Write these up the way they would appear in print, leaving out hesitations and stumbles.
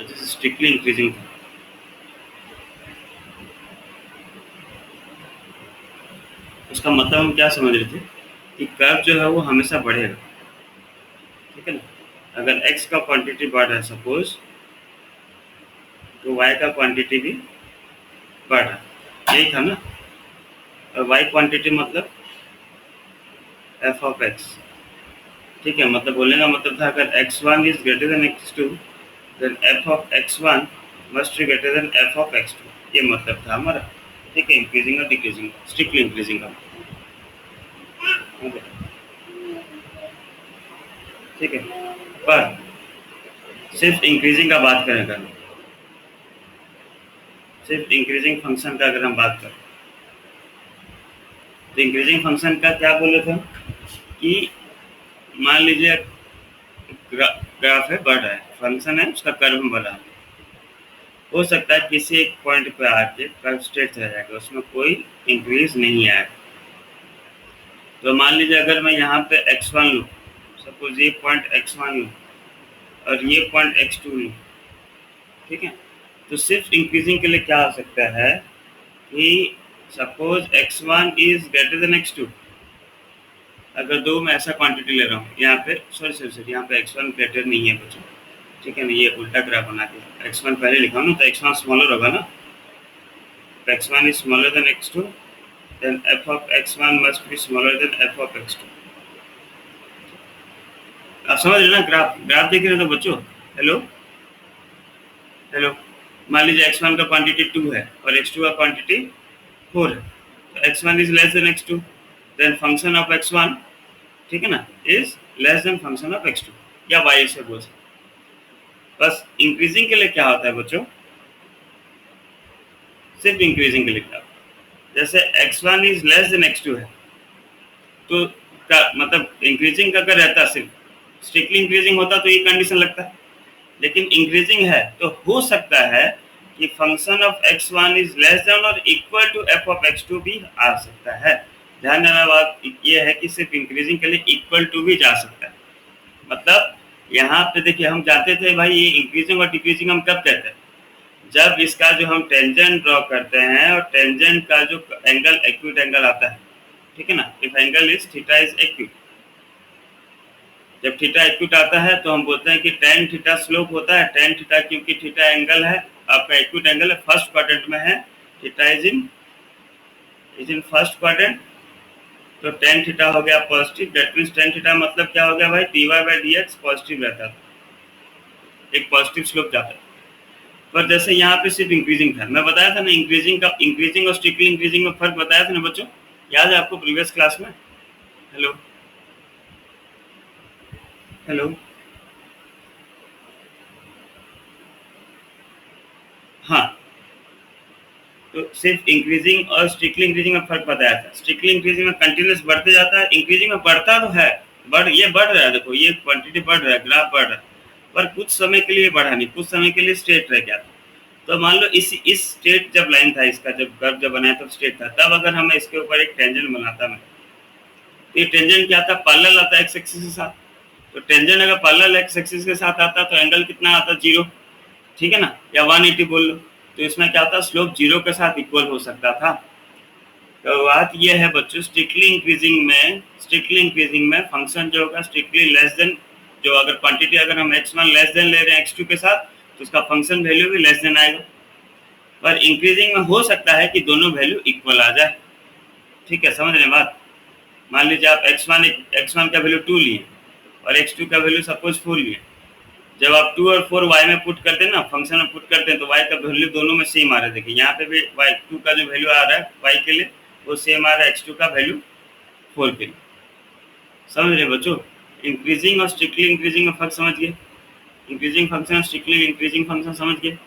Strictly increasing था। उसका मतलब हम क्या समझ रहे थे कि कर्व जो है वो हमेशा बढ़ेगा, ठीक है ना। अगर x का क्वांटिटी बढ़ रहा है सपोज, तो y का क्वांटिटी भी बढ़ रहा है, यही था ना। और y क्वांटिटी मतलब f ऑफ x, ठीक है। मतलब बोलने का मतलब था अगर x1 is greater than x2 then f of x1 must be greater than f of x2, ये मतलब था हमारा, ठीक है। इंक्रीजिंग और डिक्रीजिंग, स्ट्रिक्टली इंक्रीजिंग का, ठीक है। पर सिर्फ इंक्रीजिंग का बात करें, अगर सिर्फ इंक्रीजिंग फंक्शन का अगर हम बात करें, तो इंक्रीजिंग फंक्शन का क्या बोले थे कि मान लीजिए ग्राफ है, बढ़ रहा है, फंक्शन है, उसका कर्व बढ़ रहा है। हो सकता है किसी एक पॉइंट पे आके कर्व स्ट्रेट रह जाएगा, उसमें कोई इंक्रीज नहीं आएगा। तो मान लीजिए अगर मैं यहाँ पे x1 लूँ, सपोज ये पॉइंट x1 लूँ और ये पॉइंट x2 लूँ, ठीक है। तो सिर्फ इंक्रीजिंग के लिए क्या हो सकता है कि suppose x1 is greater than x2। अगर दो मैं ऐसा क्वांटिटी ले रहा हूँ, यहाँ पे सॉरी यहाँ पे x1 ग्रेटर नहीं है बच्चों, ठीक है ना। ये उल्टा ग्राफ बना के x1 पहले लिखा हूँ ना, तो x1 स्मॉलर होगा ना। तो x1 is smaller than x2, then f of x1 must be smaller than f of x2। आप समझ रहे ना, ग्राफ ग्राफ देख रहे हो तो बच्चों। हेलो हेलो, मान लीजिए x1 का क्वांटिटी 2 है और x2 का क्वांटिटी 4 है, तो x1 is less than x2, then function of x1, ठीक है ना, is less than function of x2, या y से बोल सकते। बस इंक्रीजिंग के लिए क्या होता है बच्चों, सिर्फ इंक्रीजिंग के लिए क्या होता है, जैसे x1 is less than x2 है, तो का मतलब इंक्रीजिंग का रहता, सिर्फ स्ट्रिक्टली इंक्रीजिंग होता तो ये कंडीशन लगता है। लेकिन इंक्रीजिंग है तो हो सकता है कि function of x1 is less than और equal to f of x2 भी आ सकता है। ध्यान देना बात ये है कि सिर्फ इंक्रीजिंग के लिए इक्वल टू भी जा सकता है। मतलब यहाँ पे देखिए, हम जाते थे भाई ये इंक्रीजिंग और डिक्रीजिंग हम कब कहते हैं, जब इसका जो हम टेंजेंट ड्रॉ करते हैं और टेंजेंट का जो एंगल एक्यूट एंगल आता है, ठीक है ना। If angle is theta is acute, जब थीटा एक्यूट आता है तो हम बोलते हैं कि टेन थीटा स्लोप होता है। टेन थीटा क्योंकि थीटा एंगल है, आपका एक्यूट एंगल है, फर्स्ट क्वाड्रेंट में है, theta is in first quadrant, तो टेन थीटा हो गया positive. That means tan theta मतलब क्या हो गया भाई, dy बाई dx पॉजिटिव रहता था, एक पॉजिटिव स्लोप जाता है। पर जैसे यहाँ पे सिर्फ इंक्रीजिंग था, मैं बताया था ना इंक्रीजिंग और स्ट्रिक्टली इंक्रीजिंग में फर्क बताया था ना बच्चों, याद है आपको प्रीवियस क्लास में। हेलो हेलो, हाँ, तो सिर्फ इंक्रीजिंग और स्ट्रिक्टली इंक्रीजिंग में फर्क बताया था। स्ट्रिक्टली इंक्रीजिंग में कंटिन्यूस बढ़ते जाता है, इंक्रीजिंग में बढ़ता तो है, बढ़ रहा है, देखो ये क्वांटिटी बढ़ रहा है, ग्राफ बढ़ रहा है, पर कुछ समय के लिए बढ़ा नहीं, कुछ समय के लिए स्ट्रेट रह गया था। तो मान लो इस स्ट्रेट जब लाइन था इसका, जब कर्व जब बनाया तब स्ट्रेट था, तब अगर हम इसके ऊपर एक टेंजेंट बनाता मैं, तो ये टेंजेंट क्या था, पैरेलल आता है एक्स एक्सिस के साथ। तो टेंजेंट अगर पैरेलल एक्स एक्सिस के साथ आता तो एंगल कितना आता, 0, ठीक है ना, या 180 बोल लो। तो इसमें क्या था, स्लोप 0 के साथ इक्वल हो सकता था। तो बात ये है बच्चों, स्ट्रिक्टली इंक्रीजिंग में फंक्शन जो होगा स्ट्रिक्टली लेस देन, जो अगर क्वांटिटी अगर हम x1 लेस देन ले रहे हैं x2 के साथ, तो उसका फंक्शन वैल्यू भी लेस देन आएगा। पर इंक्रीजिंग में हो सकता है कि दोनों वैल्यू इक्वल आ जाए, ठीक है, समझ रहे हैं बात। मान लीजिए आप x1 का वैल्यू 2 लिए और x2 का वैल्यू सपोज 4 लिए। जब आप 2 और 4 y में पुट करते हैं ना, फंक्शन में पुट करते हैं, तो y का वैल्यू दोनों में सेम आ रहा है। देखिए यहाँ पे भी y2 का जो वैल्यू आ रहा है y के लिए वो सेम आ रहा है x2 का वैल्यू 4 के लिए। समझ रहे बच्चों, इंक्रीजिंग और स्ट्रिक्टली इंक्रीजिंग में फर्क समझ गए, इंक्रीजिंग फंक्शन और स्ट्रिक्टली इंक्रीजिंग फंक्शन समझ गए।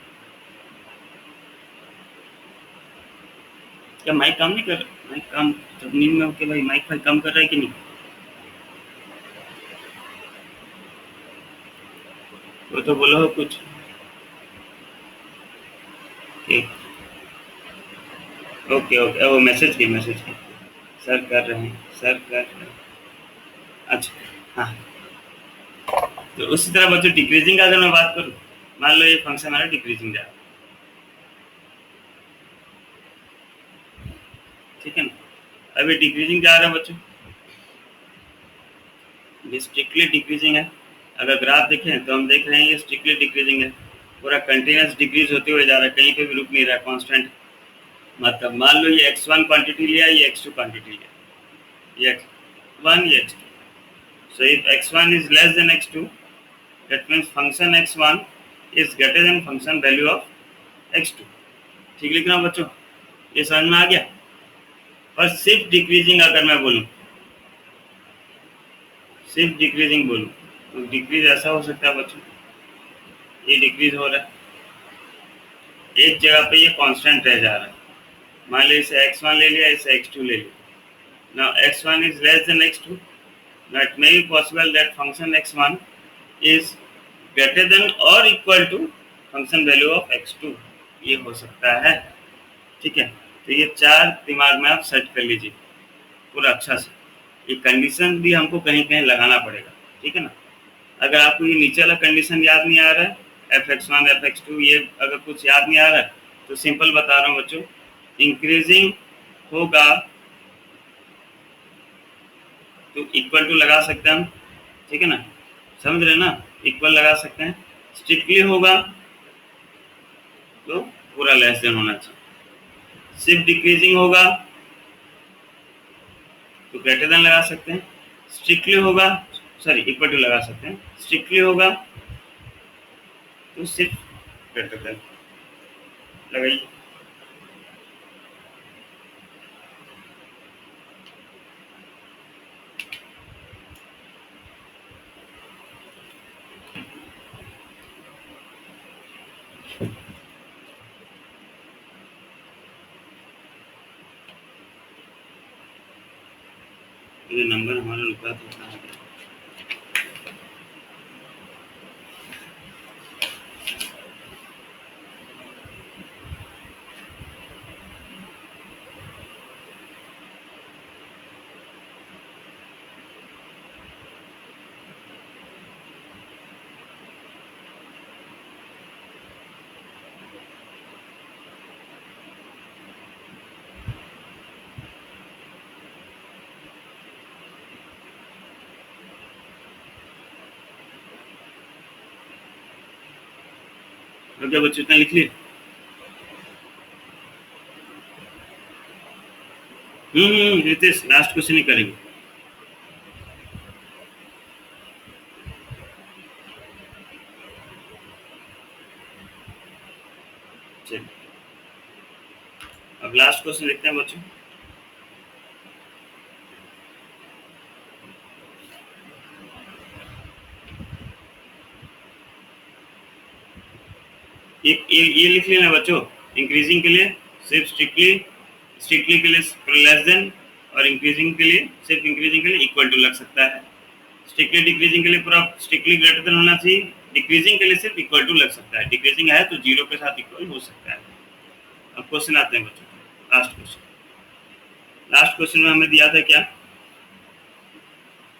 क्या माइक काम नहीं कर रहा, माइक काम जब नींद में होके भाई माइक काम कर रहा है कि नहीं, वो तो बोलो कुछ। ठीक, ओके ओके, वो मैसेज की सर कर रहे हैं, सर कर रहे हैं, अच्छा हाँ। तो उसी तरह बच्चों डिक्रीजिंग का अगर मैं बात करूँ, मान लो ये फंक्शन हमारा डिक्रीजिंग जा रहा है, ठीक है ना। अभी डिक्रीजिंग जा रहा है बच्चों, ये स्ट्रिक्टली डिक्रीजिंग है। अगर ग्राफ देखें तो हम देख रहे हैं ये स्ट्रिक्टली डिक्रीजिंग है, पूरा कंटिन्यूस डिक्रीज होते हुए जा रहा है, कहीं पे भी रुक नहीं रहा, कांस्टेंट। मतलब मान लो ये x1 क्वांटिटी लिया, ये x2 क्वांटिटी लिया, ये x1 ये x2। So if x1 is less than x2, that means function x1 is greater then function value of x2। ठीक लिख रहा हूँ बच्चों, ये समझ में आ गया। और सिर्फ डिक्रीजिंग अगर मैं बोलूँ, सिर्फ डिक्रीजिंग बोलूँ तो डिक्रीज ऐसा हो सकता है बच्चों, ये डिक्रीज हो रहा है, एक जगह पे ये कांस्टेंट रह जा रहा है। मान लीजिए इसे x1 ले लिया, इसे x2 ले लिया। Now x1 is less than x2, now it may be possible that function x1 is greater than or equal to function value of x2, ये हो सकता है। ठीक है, तो ये चार दिमाग में आप सेट कर लीजिए पूरा अच्छा से, ये कंडीशन भी हमको कहीं कहीं लगाना पड़ेगा, ठीक है ना। अगर आपको ये नीचे वाला कंडीशन याद नहीं आ रहा है, fx1 fx2, ये अगर कुछ याद नहीं आ रहा है तो सिंपल बता रहा हूँ बच्चों, इंक्रीजिंग होगा तो इक्वल टू लगा सकते हैं हम, ठीक है ना, समझ रहे ना, इक्वल लगा सकते हैं। स्ट्रिक्टली होगा तो पूरा लेस देन होना चाहिए, सिर्फ डिक्रीजिंग होगा तो ग्रेटर देन लगा सकते हैं, स्ट्रिक्टली होगा सॉरी इक्वल टू लगा सकते हैं, स्ट्रिक्टली होगा तो सिर्फ ग्रेटर देन लगाइए। ये नंबर हमारा रुका था, ओके बच्चों इतना लिख लिए। रितेश लास्ट क्वेश्चन ही करेंगे। चलिए अब लास्ट क्वेश्चन देखते हैं बच्चों। ये लिख लेना बच्चों, इंक्रीजिंग के लिए सिर्फ स्ट्रिक्टली के लिए लेस देन, और इंक्रीजिंग के लिए सिर्फ इंक्रीजिंग के लिए इक्वल टू लग सकता है। स्ट्रिक्टली डिक्रीजिंग के लिए पूरा स्ट्रिक्टली ग्रेटर देन होना चाहिए, डिक्रीजिंग के लिए सिर्फ इक्वल टू लग सकता है, डिक्रीजिंग है तो जीरो के साथ इक्वल हो सकता है। अब क्वेश्चन आते हैं बच्चों, लास्ट क्वेश्चन। लास्ट क्वेश्चन में हमें दिया था क्या,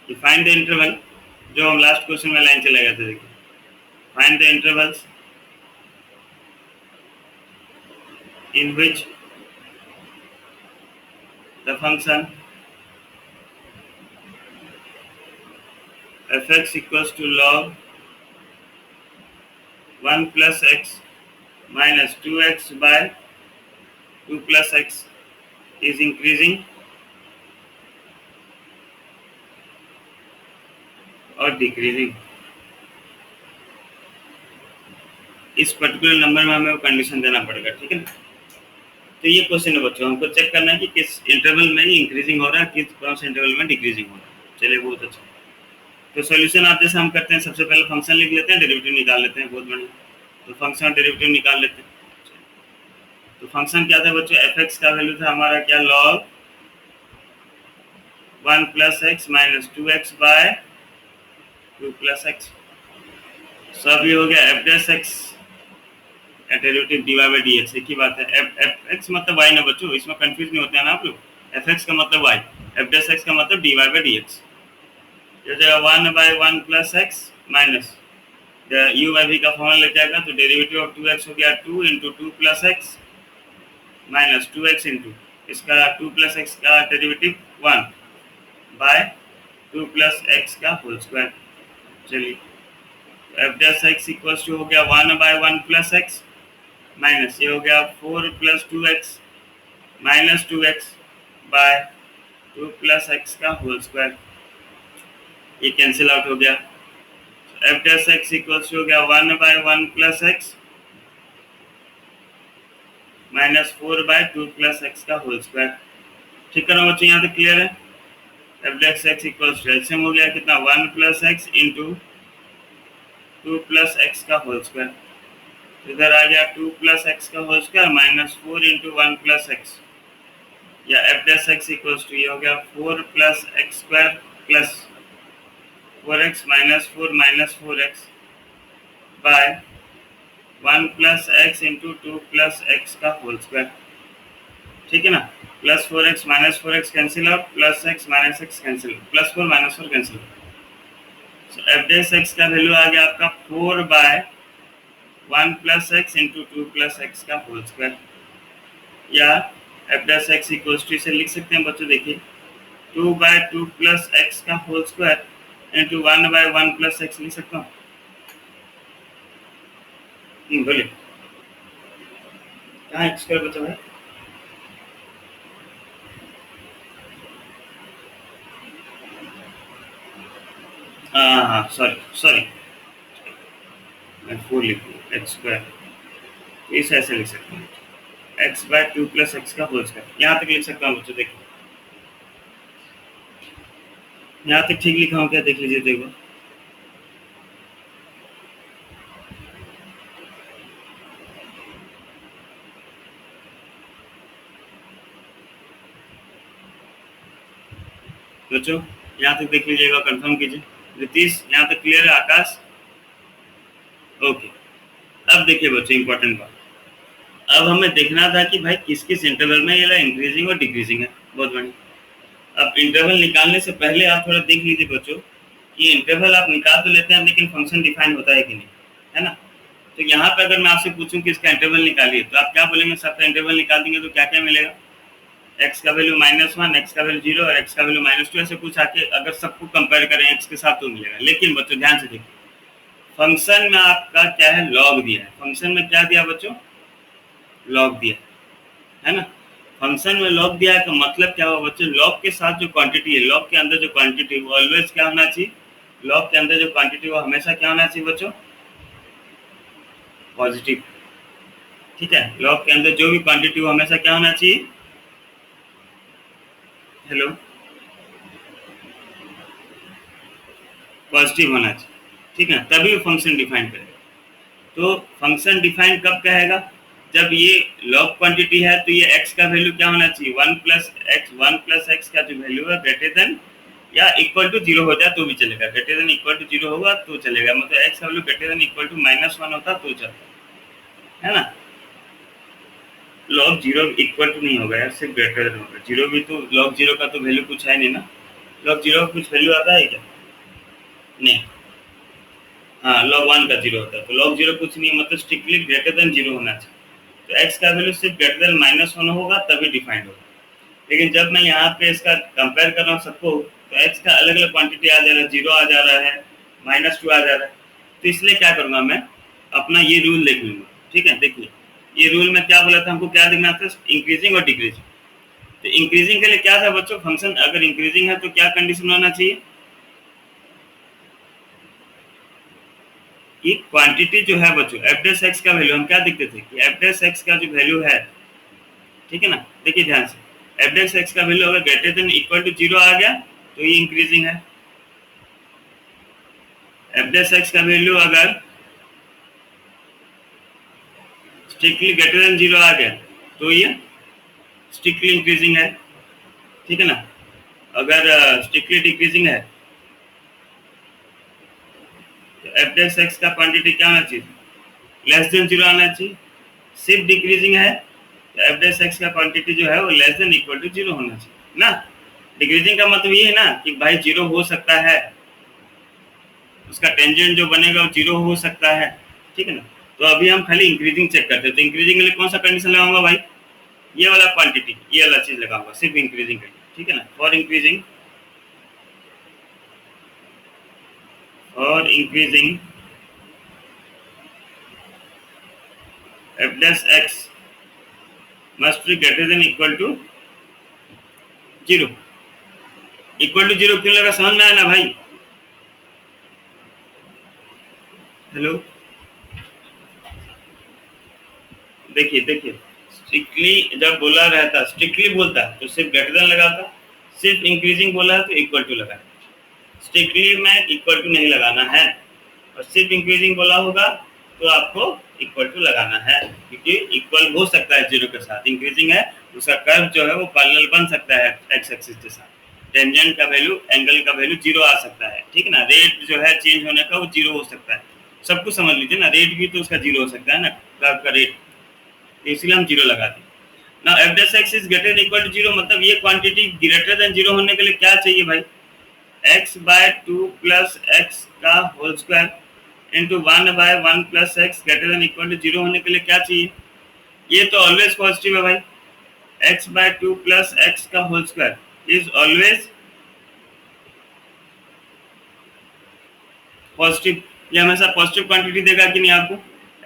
फाइंड द इंटरवल, जो हम लास्ट क्वेश्चन में लाइन चले गए थे, देखिए find the intervals in which the function fx equals to log 1 plus x minus 2x by 2 plus x is increasing और डिक्रीजिंग। इस पर्टिकुलर नंबर में हमें वो कंडीशन देना पड़ेगा, ठीक है ना। तो ये क्वेश्चन है बच्चों, हमको चेक करना है कि किस इंटरवल में इंक्रीजिंग हो रहा है, किस कौन से इंटरवल में डिक्रीजिंग हो रहा है। चलिए बहुत अच्छा। तो सॉल्यूशन आप जैसे हम करते हैं, सबसे पहले फंक्शन लिख लेते हैं, डेरिवेटिव निकाल लेते हैं, बहुत बढ़िया। तो फंक्शन और डेरिवेटिव निकाल लेते हैं। तो फंक्शन क्या था बच्चों, एफ एक्स का वैल्यू था हमारा क्या, log 1 plus x minus 2x by 2 plus x. सब ये हो गया f dash x derivative d y by d x, एक ही बात है। एफ एक्स मतलब वाई ना बच्चों, इसमें कंफ्यूज नहीं होते हैं ना आप लोग। एफ एक्स का मतलब वाई, एफ डैश एक्स का मतलब d y by d x. ये हो जाएगा 1 by 1 plus x minus u by v का फॉर्मूला लग जाएगा, तो डेरिवेटिव ऑफ 2x हो गया 2 into 2 plus x minus 2x into इसका 2 प्लस एक्स का डेरिवेटिव 1 बाय 2 प्लस एक्स का होल स्क्वायर। चलिए f dash x equals to हो गया 1 बाय 1 प्लस एक्स माइनस ये हो गया 4 plus 2x minus 2x by 2 plus x का होल स्क्वायर। ये कैंसिल आउट हो गया। एफ डैश एक्स इक्वल्स हो गया 1 by 1 plus x minus 4 by 2 plus x का होल स्क्वायर। ठीक करो बच्चों, यहाँ तक क्लियर है। F dash x equals to LCM हो गया कितना 1 plus x into 2 plus x का होल स्क्वायर। इधर आ गया 2 प्लस एक्स का whole square minus 4 into 1 plus x, या f dash x equals to ये हो गया 4 plus x square plus 4x minus 4x by 1 plus x into 2 plus x का होल स्क्वायर। ठीक है ना, plus 4x minus 4x cancel out, plus x minus x cancel, plus 4 minus 4 cancel. So f dash x का value आ गया आपका 4 by 1 plus x into 2 plus x का whole square, या f dash x equals to इसे लिख सकते हैं बच्चों, देखिए 2 बाय 2 प्लस एक्स का whole square into 1 by 1 plus x लिख सकता हूँ। बोलिए कहाँ एक्स स्क्वायर बचा है? हाँ सॉरी मैं 4 लिख दूँ एक्स स्क्वायर, इसे ऐसे लिख सकता हूँ एक्स बाय 2 प्लस एक्स का होल स्क्वायर। यहाँ तक लिख सकता हूँ बच्चों, देखो यहाँ तक ठीक लिखा हूँ क्या, देख लीजिए देखो। बच्चों यहाँ तक देख लीजिएगा, कंफर्म कीजिए। नीतीश यहाँ तक क्लियर है? आकाश ओके। अब देखिए बच्चों इंपॉर्टेंट बात, अब हमें देखना था कि भाई किस किस इंटरवल में ये इंक्रीजिंग और डिक्रीजिंग है। बहुत बढ़िया। अब इंटरवल निकालने से पहले आप थोड़ा देख लीजिए बच्चों कि इंटरवल आप निकाल तो लेते हैं लेकिन फंक्शन डिफाइन होता है कि नहीं, है ना। तो यहाँ पे अगर मैं आपसे पूछूं कि इसका इंटरवल निकालिए तो आप क्या बोलेंगे? सबका इंटरवल निकाल देंगे तो क्या क्या मिलेगा? एक्स का वैल्यू -1, एक्स का वैल्यू 0 और एक्स का वैल्यू -2, ऐसे कुछ आके अगर सबको कंपेयर करें एक्स के साथ तो मिलेगा। लेकिन बच्चों ध्यान से देखिए, फंक्शन में आपका क्या है? लॉग दिया है। फंक्शन में क्या दिया बच्चों? लॉग दिया है ना। फंक्शन में लॉग दिया है तो मतलब क्या हुआ बच्चों? लॉग के साथ जो क्वांटिटी है, लॉग के अंदर जो क्वांटिटी वो ऑलवेज क्या होना चाहिए? लॉग के अंदर जो क्वांटिटी वो हमेशा क्या होना चाहिए बच्चों? पॉजिटिव। ठीक है, लॉग के अंदर जो भी क्वांटिटी वो हमेशा क्या होना चाहिए? हेलो, पॉजिटिव होना चाहिए। ठीक है, तभी वो फंक्शन डिफाइन करेगा। तो फंक्शन डिफाइन कब कहेगा? जब ये लॉग क्वांटिटी है तो ये x का वैल्यू क्या होना चाहिए? 1 प्लस एक्स का जो वैल्यू है ग्रेटर देन या इक्वल टू 0 हो जाए तो भी चलेगा। ग्रेटर देन इक्वल टू 0 होगा तो चलेगा, मतलब x का value greater than equal to -1 होता तो चलता है ना। लॉग 0 इक्वल टू नहीं होगा यार, सिर्फ ग्रेटर देन होगा। 0 भी तो, लॉग 0 का तो वैल्यू कुछ है नहीं ना। लॉग 0 का कुछ वैल्यू आता है क्या? नहीं। हाँ, लॉग 1 का 0 होता है, तो लॉग 0 कुछ नहीं, मतलब स्ट्रिक्टली ग्रेटर देन 0 होना चाहिए। तो x का वैल्यू सिर्फ ग्रेटर देन -1 होगा तभी डिफाइंड होगा। लेकिन जब मैं यहाँ पे इसका कंपेयर कर रहा हूँ सबको, तो x का अलग अलग क्वांटिटी आ जा रहा है, 0 आ जा रहा है, -2 आ जा रहा है। तो इसलिए क्या करूँगा मैं, अपना ये रूल देख लूँगा। ठीक है, देखिए ये रूल में क्या बोला था, हमको क्या देखना था? इंक्रीजिंग और डिक्रीजिंग। तो इंक्रीजिंग के लिए क्या था बच्चों? फंक्शन अगर इंक्रीजिंग है तो क्या कंडीशन होना चाहिए कि क्वांटिटी जो है बच्चों एफ डैश एक्स का वैल्यू, हम क्या देखते थे कि एफ डैश एक्स का जो वैल्यू है, ठीक है ना, देखिए ध्यान से, एफ डैश एक्स का वैल्यू अगर ग्रेटर देन इक्वल टू 0 आ गया तो ये इंक्रीजिंग है। एफ डैश एक्स का वैल्यू अगर स्ट्रिक्टली ग्रेटर देन 0 आ गया तो ये स्ट्रिक्टली इंक्रीजिंग है। ठीक है ना। अगर स्ट्रिक्टली डिक्रीजिंग है तो एफ डैश एक्स का क्वांटिटी क्या होना चाहिए? लेस देन 0 आना चाहिए। सिर्फ डिक्रीजिंग है तो एफ डैश एक्स का क्वांटिटी जो है वो लेस देन इक्वल टू 0 होना चाहिए ना। डिक्रीजिंग का मतलब ये है ना कि भाई 0 हो सकता है, उसका टेंजेंट जो बनेगा वो 0 हो सकता है, ठीक है ना। तो अभी हम खाली इंक्रीजिंग चेक करते हैं, तो इंक्रीजिंग के लिए कौन सा कंडीशन लगाऊंगा भाई, ये वाला क्वांटिटी, ये वाला चीज लगाऊंगा सिर्फ इंक्रीजिंग के लिए, ठीक है ना। For increasing f dash x must be greater than equal to 0। Equal to 0 क्यों लगा, समझ में आया ना भाई। हेलो, देखिए देखिए, स्ट्रिक्टली जब बोला रहता, स्ट्रिक्टली बोलता तो सिर्फ ग्रेटर देन लगाता, सिर्फ इंक्रीजिंग बोला है तो इक्वल टू लगा। स्ट्रिक्टली में इक्वल टू नहीं लगाना है, और सिर्फ इंक्रीजिंग बोला होगा तो आपको इक्वल टू लगाना है, क्योंकि इक्वल हो सकता है 0 के साथ। इंक्रीजिंग है, उसका कर्व जो है वो पैरेलल बन सकता है एक्स एक्सिस के साथ, टेंजेंट का वैल्यू, एंगल का वैल्यू 0 आ सकता है, ठीक है ना। रेट जो है चेंज होने का वो 0 हो सकता है, सब कुछ समझ लीजिए ना। रेट भी तो उसका 0 हो सकता है ना, कर्व का रेट, इसलिए हम 0 लगाते हैं ना। F dash x is greater than equal to 0 मतलब ये क्वांटिटी ग्रेटर देन 0 होने के लिए क्या चाहिए भाई, x/2 प्लस एक्स का whole square into 1/1 plus x greater than equal to 0 होने के लिए क्या चाहिए, ये तो ऑलवेज पॉजिटिव है भाई। x/2 प्लस एक्स का whole square is always positive, ये हमेशा पॉजिटिव क्वांटिटी देगा कि नहीं आपको,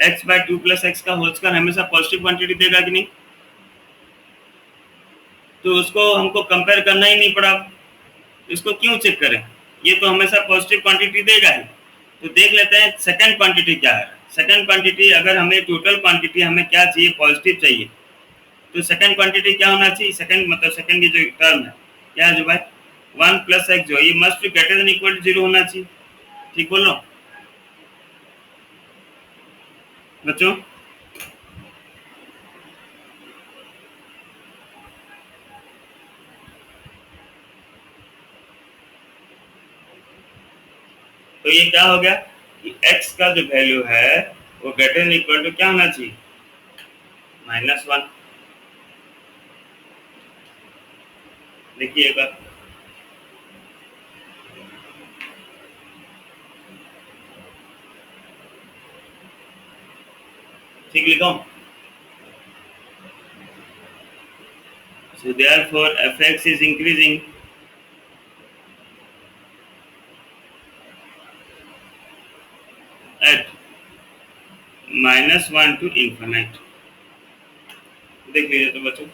x/2 प्लस एक्स का होल स्क्वायर हमेशा पॉजिटिव क्वांटिटी देगा कि नहीं, तो उसको हमको कंपेयर करना ही नहीं पड़ा, इसको क्यों चेक करें, ये तो हमेशा पॉजिटिव क्वांटिटी देगा ही। तो देख लेते हैं सेकंड क्वांटिटी क्या है। सेकंड क्वांटिटी, अगर हमें टोटल क्वांटिटी हमें क्या चाहिए, पॉजिटिव चाहिए, तो सेकंड क्वांटिटी क्या होना चाहिए, सेकंड मतलब सेकंड की जो टर्म है क्या है जो भाई 1 प्लस एक्स जो है ये must be greater than equal to 0 होना चाहिए, ठीक बोल रहा हूँ बच्चों। तो ये क्या हो गया कि x का जो वैल्यू है वो ग्रेटर देन इक्वल टू क्या होना चाहिए, -1। देखिए एक बार, ठीक लिखा हूं। So therefore fx is increasing at -1 to infinite। देख लीजिए तो बच्चों,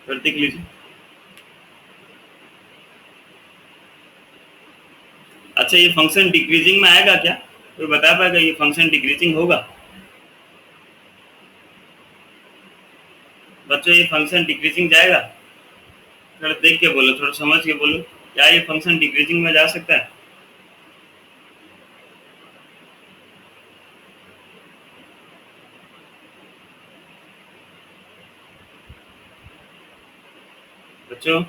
फिर देख लीजिए। अच्छा, ये फंक्शन डिक्रीजिंग में आएगा क्या, कोई बता पाएगा ये फंक्शन डिक्रीजिंग होगा बच्चों, ये फंक्शन डिक्रीजिंग जाएगा, थोड़ा देख के बोलो, थोड़ा समझ के बोलो, क्या ये फंक्शन डिक्रीजिंग में जा सकता है। बच्चों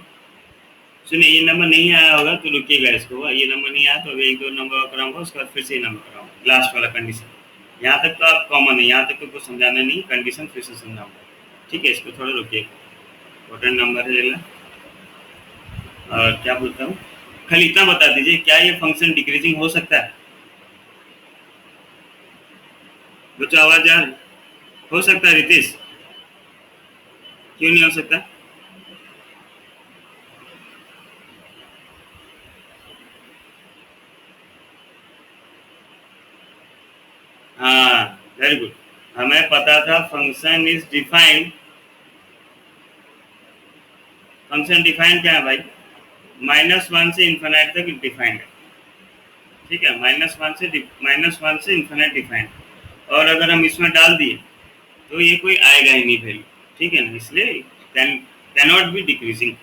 सुनिए, ये नंबर नहीं आया होगा तो रुकिएगा इसको, ये नंबर नहीं आया तो अभी 1-2 नंबर कराऊंगा, उसके बाद फिर से ये नंबर कराऊंगा, लास्ट वाला कंडीशन। यहाँ तक तो आप कॉमन है, यहाँ तक तो कुछ समझाना नहीं, कंडीशन फिर से समझाऊंगा, ठीक है। इसको थोड़ा रुकिएगा, इंपॉर्टेंट नंबर है। और क्या बोलता हूँ, खाली इतना बता दीजिए, क्या ये फंक्शन डिक्रीजिंग हो सकता है बच्चों, आवाज आ रही, हो सकता है रितेश, क्यों नहीं हो सकता। हाँ वेरी गुड, हमें पता था function is defined, function defined क्या है भाई, -1 से इन्फिनिट तक डिफाइंड है, ठीक है। -1 से इन्फिनिट डिफाइंड, और अगर हम इसमें डाल दिए तो ये कोई आएगा ही नहीं वैल्यू, ठीक है ना, इसलिए कैन नॉट बी डिक्रीजिंग।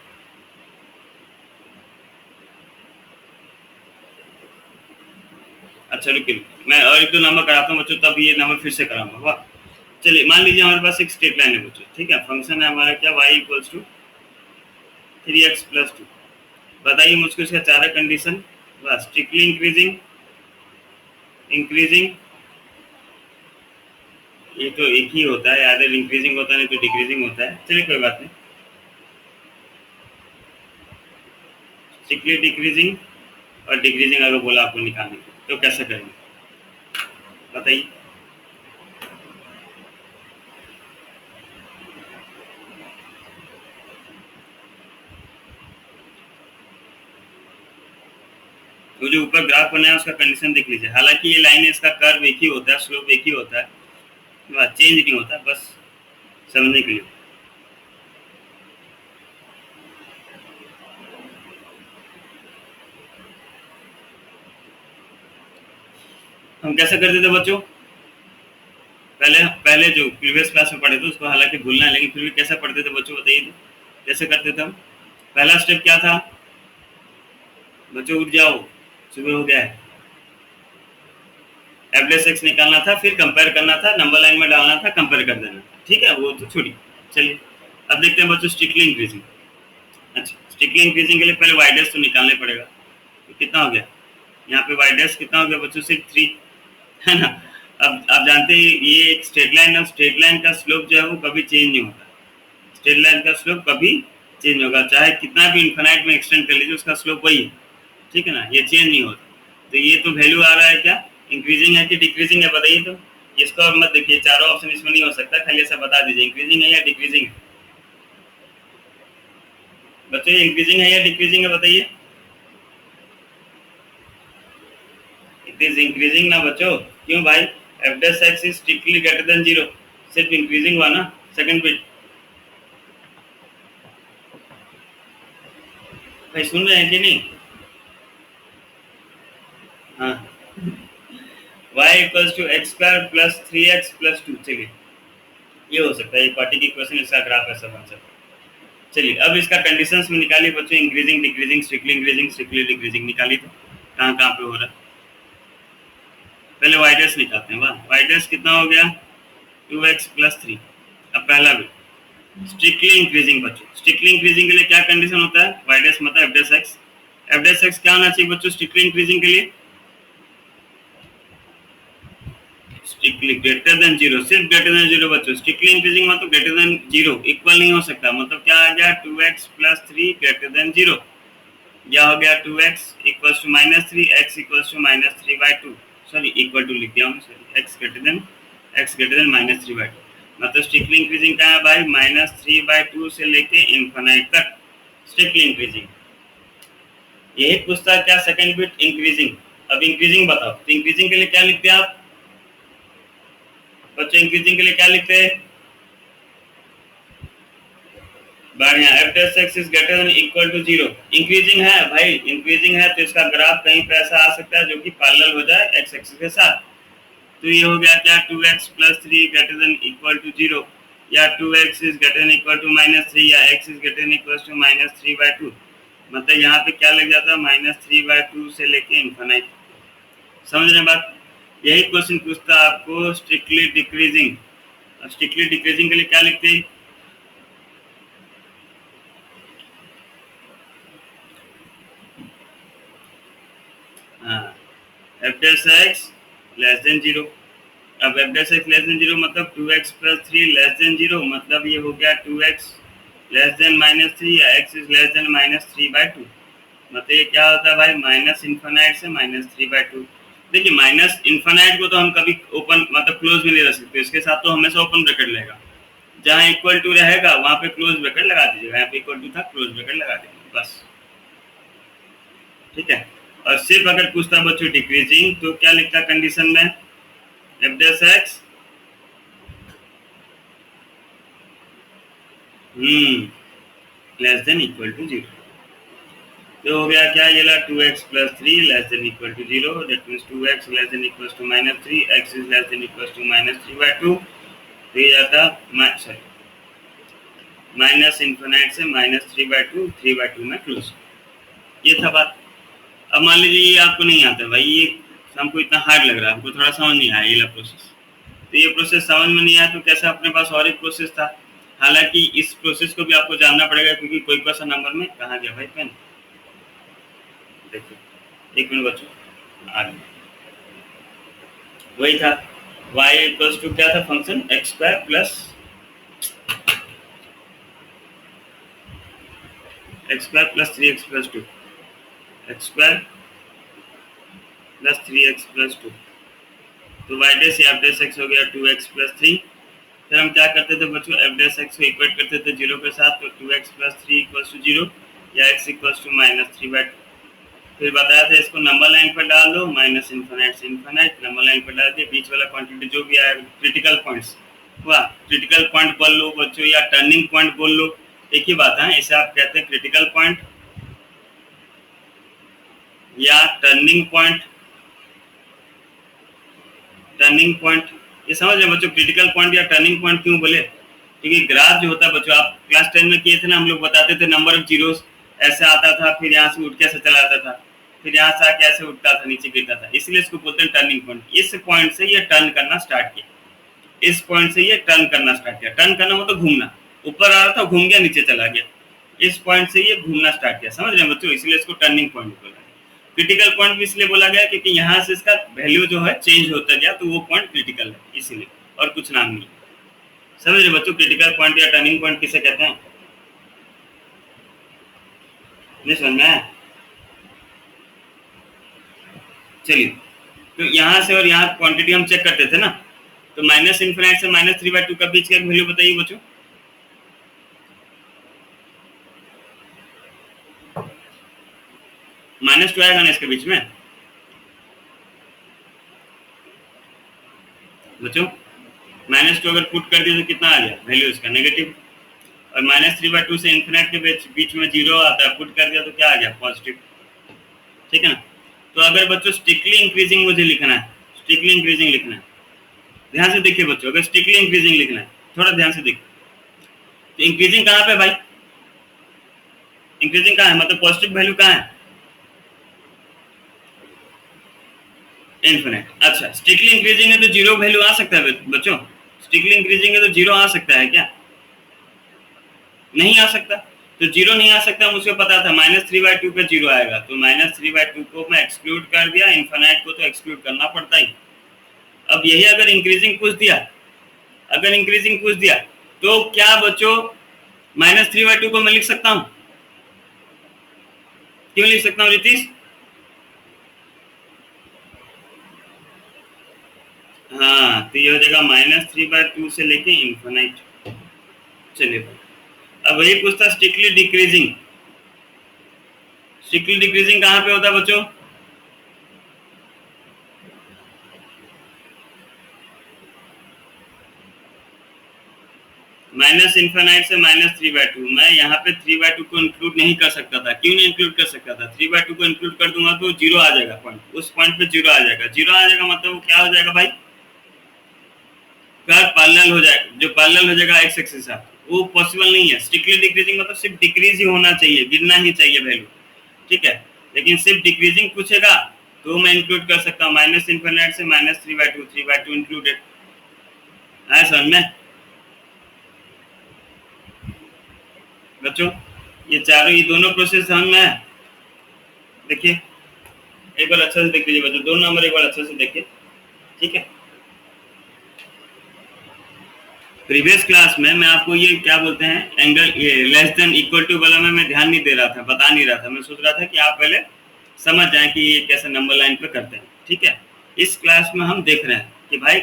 अच्छा रुकिए, मैं और 1-2 नंबर कराता हूँ बच्चों, तब ये नंबर फिर से कराऊंगा। वाह, चलिए मान लीजिए हमारे पास एक स्ट्रेट लाइन है बच्चों, ठीक है। फंक्शन है हमारा क्या, y इक्वल्स टू 3x + 2। बताइए मुझको इसका चारा कंडीशन, बस स्ट्रिक्टली इंक्रीजिंग, इंक्रीजिंग, ये तो एक ही होता है, आइदर इंक्रीजिंग होता है नहीं तो डिक्रीजिंग होता है। चलिए कोई बात नहीं, स्ट्रिक्टली डिक्रीजिंग और डिक्रीजिंग अगर बोला आपको निकालने को तो कैसे करेंगे बताइए। तो जो ऊपर ग्राफ बनाया है उसका कंडीशन देख लीजिए। हालांकि ये लाइन है, इसका कर्व एक ही होता है, स्लोप एक ही होता है, चेंज नहीं होता, बस समझने के लिए। हम कैसे करते थे बच्चों, पहले पहले जो प्रीवियस क्लास में पढ़े थे उसको हालांकि भूलना है, लेकिन फिर भी कैसे पढ़ते थे बच्चों बताइए तो, कैसे करते थे हम। पहला स्टेप क्या था बच्चों, उठ जाओ, सुबह हो गया है। एवरेज एक्स निकालना था, फिर कंपेयर करना था, नंबर लाइन में डालना था, कंपेयर कर देना था, ठीक है, वो तो छोड़ी। चलिए अब देखते हैं बच्चों स्ट्रिक्टली इंक्रीजिंग। अच्छा, स्ट्रिक्टली इंक्रीजिंग के लिए पहले वाई डैश तो निकालना पड़ेगा, तो कितना हो गया यहाँ पे वाई डैश कितना हो गया बच्चों, सिर्फ 3, है ना। अब आप जानते हैं ये एक स्ट्रेट लाइन है, स्ट्रेट लाइन का स्लोप जो है वो कभी चेंज नहीं होता। स्ट्रेट लाइन का स्लोप कभी चेंज होगा, चाहे कितना भी इन्फिनाइट में एक्सटेंड कर लीजिए उसका स्लोप वही है, ठीक है ना, ये चेंज नहीं होता। तो ये तो वैल्यू आ रहा है क्या, इंक्रीजिंग है कि डिक्रीजिंग है बताइए तो। इसको और मत देखिए, चारों ऑप्शन इसमें नहीं हो सकता, खाली ऐसा बता दीजिए इंक्रीजिंग है या डिक्रीजिंग है। बच्चों ये इंक्रीजिंग है या डिक्रीजिंग है बताइए। इट इज इंक्रीजिंग ना बच्चों, क्यों भाई, F dash x is strictly greater than 0, सिर्फ इंक्रीजिंग हुआ ना सेकंड बिट। भाई सुन रहे हैं कि नहीं। हाँ, y equals to x square plus 3x plus 2, चलिए ये हो सकता है, ये पार्टी की इक्वेशन, इसका ग्राफ ऐसा बन सकता है। चलिए अब इसका कंडीशंस में निकालिए बच्चों, increasing decreasing strictly increasing strictly decreasing निकालिए, तो कहाँ कहाँ पे हो रहा है। पहले वाई डैश निकालते हैं, वाह वाई डैश कितना हो गया 2x प्लस 3। अब पहला बिट स्ट्रिक्टली इंक्रीजिंग बच्चों, स्ट्रिक्टली इंक्रीजिंग के लिए क्या कंडीशन होता है, वाई डैश मतलब F dash x. F dash x क्या होना चाहिए बच्चों स्ट्रिक्टली इंक्रीजिंग के लिए, स्ट्रिक्टली ग्रेटर देन 0, सिर्फ ग्रेटर देन 0 बच्चों। स्ट्रिक्टली इंक्रीजिंग मतलब ग्रेटर देन 0, इक्वल नहीं हो सकता, मतलब क्या आ गया 2x प्लस 3 ग्रेटर देन 0, या हो गया 2x equals to minus 3, x equals to minus 3/2, sorry equal to लिख दिया हूँ, sorry x greater than minus 3/2, मतलब स्ट्रिक्टली इंक्रीजिंग क्या है भाई माइनस 3/2 से लेके इन्फिनाइट तक स्ट्रिक्टली इंक्रीजिंग। यही पूछता है क्या सेकंड बिट इंक्रीजिंग। अब इंक्रीजिंग बताओ, तो इंक्रीजिंग के लिए क्या लिखते हैं आप बच्चों, इंक्रीजिंग के लिए क्या लिखते हैं, बढ़िया, f dash x is greater than equal to 0। Increasing है भाई, इंक्रीजिंग है तो इसका ग्राफ कहीं पे ऐसा आ सकता है जो कि पैरेलल हो जाए एक्स एक्सिस के साथ। तो ये हो गया क्या 2x plus 3 greater than equal to 0, या 2x is greater than equal to minus 3, या x is greater than equal to minus 3/2, मतलब यहाँ पे क्या लग जाता है माइनस 3/2 से लेके इन्फिनाइट। समझ रहे हैं बात। यही क्वेश्चन पूछता है आपको स्ट्रिक्टली डिक्रीजिंग। स्ट्रिक्टली डिक्रीजिंग के लिए क्या लिखते हैं, हाँ F dash x less then 0। अब F dash x less then 0 मतलब 2x प्लस 3 लेस देन 0, मतलब ये हो गया 2x लेस देन माइनस 3, या x is less then minus 3/2, मतलब ये क्या होता है भाई माइनस इन्फिनाइट से माइनस 3/2। देखिए माइनस इन्फिनाइट को तो हम कभी ओपन मतलब क्लोज में नहीं रख सकते, इसके साथ तो हमेशा ओपन ब्रैकेट रहेगा, जहाँ इक्वल टू रहेगा वहाँ पे क्लोज ब्रैकेट लगा दीजिएगा, यहाँ पे इक्वल टू था क्लोज ब्रैकेट लगा दीजिएगा बस, ठीक है। और सिर्फ अगर पूछता बच्चों डिक्रीजिंग तो क्या लिखता कंडीशन में, f dash x less than equal to 0। तो हो गया क्या ये ला 2x plus 3 less than equal to 0, that means 2x less than equal to minus 3, x is less than equal to minus 3/2, तो ये जाता सॉरी माइनस इन्फिनाइट से माइनस 3/2, 3/2 में क्लोज। ये था बात। अब मान लीजिए ये आपको नहीं आता भाई, ये हमको इतना हार्ड लग रहा है, हमको थोड़ा समझ नहीं आया ये ला प्रोसेस, तो ये प्रोसेस समझ में नहीं आया तो कैसे अपने पास और एक प्रोसेस था। हालांकि इस प्रोसेस को भी आपको जानना पड़ेगा क्योंकि कोई क्वेश्चन नंबर में कहाँ गया भाई पेन, देखिए एक मिनट बच्चों, आगे वही था, y इक्वल्स टू क्या था function, x square plus three x plus two, x square plus three x plus two, तो वाई डैश या एफ डैश एक्स हो गया टू एक्स प्लस थ्री। फिर हम क्या करते थे बच्चों, एफ डैश एक्स को इक्वेट करते थे जीरो के साथ, तो two x plus three equals to zero या x equals to minus three by. फिर बताया था इसको नंबर लाइन पर डाल दो, माइनस इन्फिनाइट से इन्फिनाइट, नंबर लाइन पर डाल दिया, बीच वाला क्वांटिटी जो भी आया क्रिटिकल पॉइंट्स हुआ, क्रिटिकल पॉइंट बोल लो बच्चों या टर्निंग पॉइंट बोल लो, एक ही बात है, इसे आप कहते हैं क्रिटिकल पॉइंट या टर्निंग पॉइंट। टर्निंग पॉइंट ये समझ रहे बच्चों, क्रिटिकल पॉइंट या टर्निंग पॉइंट क्यों बोले, क्योंकि ग्राफ जो होता है बच्चों, आप क्लास 10 में किए थे ना, हम लोग बताते थे नंबर ऑफ जीरोस ऐसे आता था, फिर यहाँ से उठ के ऐसे चला आता था, फिर यहाँ से आके ऐसे उठता था, नीचे गिरता था, इसलिए इसको बोलते हैं टर्निंग पॉइंट। इस पॉइंट से ये टर्न करना स्टार्ट किया, इस पॉइंट से ये टर्न करना स्टार्ट किया, टर्न करना मतलब घूमना, ऊपर आ रहा था घूम गया नीचे चला गया, इस पॉइंट से ये घूमना स्टार्ट किया, समझ रहे हैं बच्चों, इसलिए इसको टर्निंग पॉइंट बोला। क्रिटिकल पॉइंट भी इसलिए बोला गया क्योंकि यहाँ से इसका वैल्यू जो है चेंज होता गया, तो वो पॉइंट क्रिटिकल है इसीलिए, और कुछ नाम नहीं। समझ रहे बच्चों, क्रिटिकल पॉइंट या टर्निंग पॉइंट किसे कहते हैं, नहीं समझ में आया? चलिए, तो यहाँ से और यहाँ क्वांटिटी हम चेक करते थे ना, तो माइनस इन्फिनाइट से माइनस थ्री बाई टू का बीच का वैल्यू बताइए बच्चों। माइनस टू आएगा ना इसके बीच में बच्चों, माइनस टू अगर पुट कर दिया तो कितना आ गया वैल्यू इसका, नेगेटिव, और माइनस थ्री बाई टू से इन्फिनाइट के बीच में जीरो आता है, पुट कर दिया तो क्या आ गया, पॉजिटिव, ठीक है ना। तो अगर बच्चों स्ट्रिक्टली इंक्रीजिंग मुझे लिखना है, स्ट्रिक्टली इंक्रीजिंग लिखना है, ध्यान से देखिए बच्चों, अगर स्ट्रिक्टली इंक्रीजिंग लिखना है थोड़ा ध्यान से देखिए, तो इंक्रीजिंग कहाँ पे भाई, इंक्रीजिंग कहाँ है, मतलब पॉजिटिव वैल्यू कहाँ है, इन्फिनिट। अच्छा, स्ट्रिक्टली इंक्रीजिंग है तो जीरो वैल्यू आ सकता है बच्चों, स्ट्रिक्टली इंक्रीजिंग है तो जीरो आ सकता है क्या, नहीं आ सकता, तो जीरो नहीं आ सकता, मुझे पता था माइनस थ्री बाई टू पे जीरो आएगा, तो माइनस थ्री बाई टू को मैं एक्सक्लूड कर दिया, इन्फिनाइट को तो एक्सक्लूड करना पड़ता ही। अब यही अगर इंक्रीजिंग पूछ दिया, अगर इंक्रीजिंग पूछ दिया तो क्या बच्चों माइनस थ्री बाई टू को मैं लिख सकता हूँ, क्यों लिख सकता हूँ रितीश, हाँ, तो ये हो जाएगा माइनस थ्री बाई टू से लेके इन्फिनाइट। चलिए, अब वही पूछता स्ट्रिक्टली डिक्रीजिंग, स्ट्रिक्टली डिक्रीजिंग कहाँ पे होता है बच्चों, माइनस इन्फिनाइट से माइनस थ्री बाई टू, मैं यहाँ पे थ्री बाई टू को इंक्लूड नहीं कर सकता था, क्यों नहीं इंक्लूड कर सकता था, थ्री बाई टू को इंक्लूड कर दूंगा तो जीरो आ जाएगा पॉइंट, उस पॉइंट पे जीरो आ जाएगा, जीरो आ जाएगा मतलब वो क्या हो जाएगा भाई, कर्व पैरेलल हो जाएगा, जो पैरेलल हो जाएगा एक्स एक्सिस से, वो पॉसिबल नहीं है। स्ट्रिक्टली डिक्रीजिंग मतलब सिर्फ डिक्रीज ही होना चाहिए, गिरना ही चाहिए वैल्यू, ठीक है, लेकिन सिर्फ डिक्रीजिंग पूछेगा तो मैं इंक्लूड कर सकता हूँ, माइनस इन्फिनाइट से minus three by two included, आया समझ में बच्चों, ये चारों, ये दोनों प्रोसेस समझ में है। देखिए एक बार अच्छा से देख लीजिए बच्चों, दोनों नंबर एक बार अच्छे से देखिए, ठीक है। प्रीवियस क्लास में मैं आपको ये क्या बोलते हैं, एंगल ये लेस देन इक्वल टू वाला में मैं ध्यान नहीं दे रहा था, बता नहीं रहा था, मैं सोच रहा था कि आप पहले समझ जाएं कि ये कैसे नंबर लाइन पे करते हैं, ठीक है। इस क्लास में हम देख रहे हैं कि भाई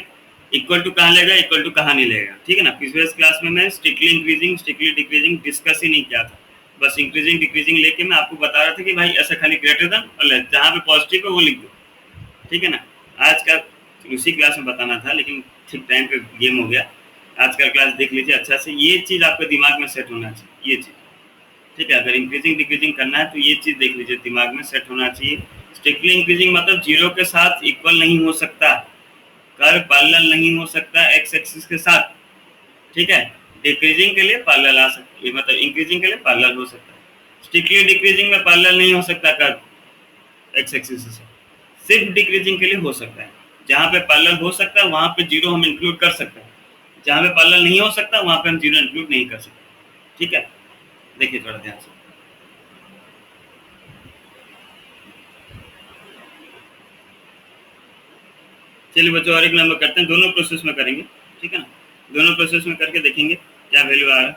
इक्वल टू कहाँ लेगा, इक्वल टू कहाँ नहीं लेगा, ठीक है ना। प्रीवियस क्लास में मैं strictly increasing strictly decreasing discuss ही नहीं किया था, बस इंक्रीजिंग डिक्रीजिंग लेके मैं आपको बता रहा था कि भाई ऐसा खाली ग्रेटर देन और लेस, जहाँ पे पॉजिटिव है वो लिख दो, ठीक है ना। आज का उसी क्लास में बताना था लेकिन ठीक टाइम पे गेम हो गया, आज का क्लास देख लीजिए अच्छा से, ये चीज़ आपके दिमाग में सेट होना चाहिए, ये चीज़, ठीक है। अगर इंक्रीजिंग डिक्रीजिंग करना है तो ये चीज़ देख लीजिए, दिमाग में सेट होना चाहिए। स्ट्रिक्टली इंक्रीजिंग मतलब जीरो के साथ इक्वल नहीं हो सकता, कर्व पैरेलल नहीं हो सकता एक्स एक्सिस के साथ, ठीक है। डिक्रीजिंग के लिए पैरेलल आ सकती है, मतलब इंक्रीजिंग के लिए पैरेलल हो सकता है, स्ट्रिक्टली डिक्रीजिंग में पैरेलल नहीं हो सकता कर्व एक्स एक्सिस से, सिर्फ डिक्रीजिंग के लिए हो सकता है, जहाँ पे पैरेलल हो सकता है वहाँ पे जीरो हम इंक्लूड कर सकते हैं, जहाँ पे पैरेलल नहीं हो सकता वहाँ पे हम जीरो इंक्लूड नहीं कर सकते, ठीक है। देखिए थोड़ा ध्यान से, चलिए बच्चों और एक नंबर करते हैं, दोनों प्रोसेस में करेंगे, ठीक है ना। दोनों प्रोसेस में करके देखेंगे क्या वैल्यू आ रहा है।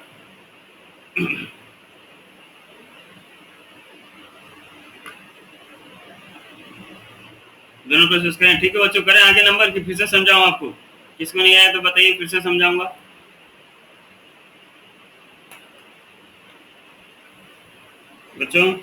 दोनों प्रोसेस करें, ठीक है बच्चों। करें आगे नंबर की फिर से समझाऊं आपको, किसको नहीं आया तो बताइए, फिर से समझाऊंगा। बच्चों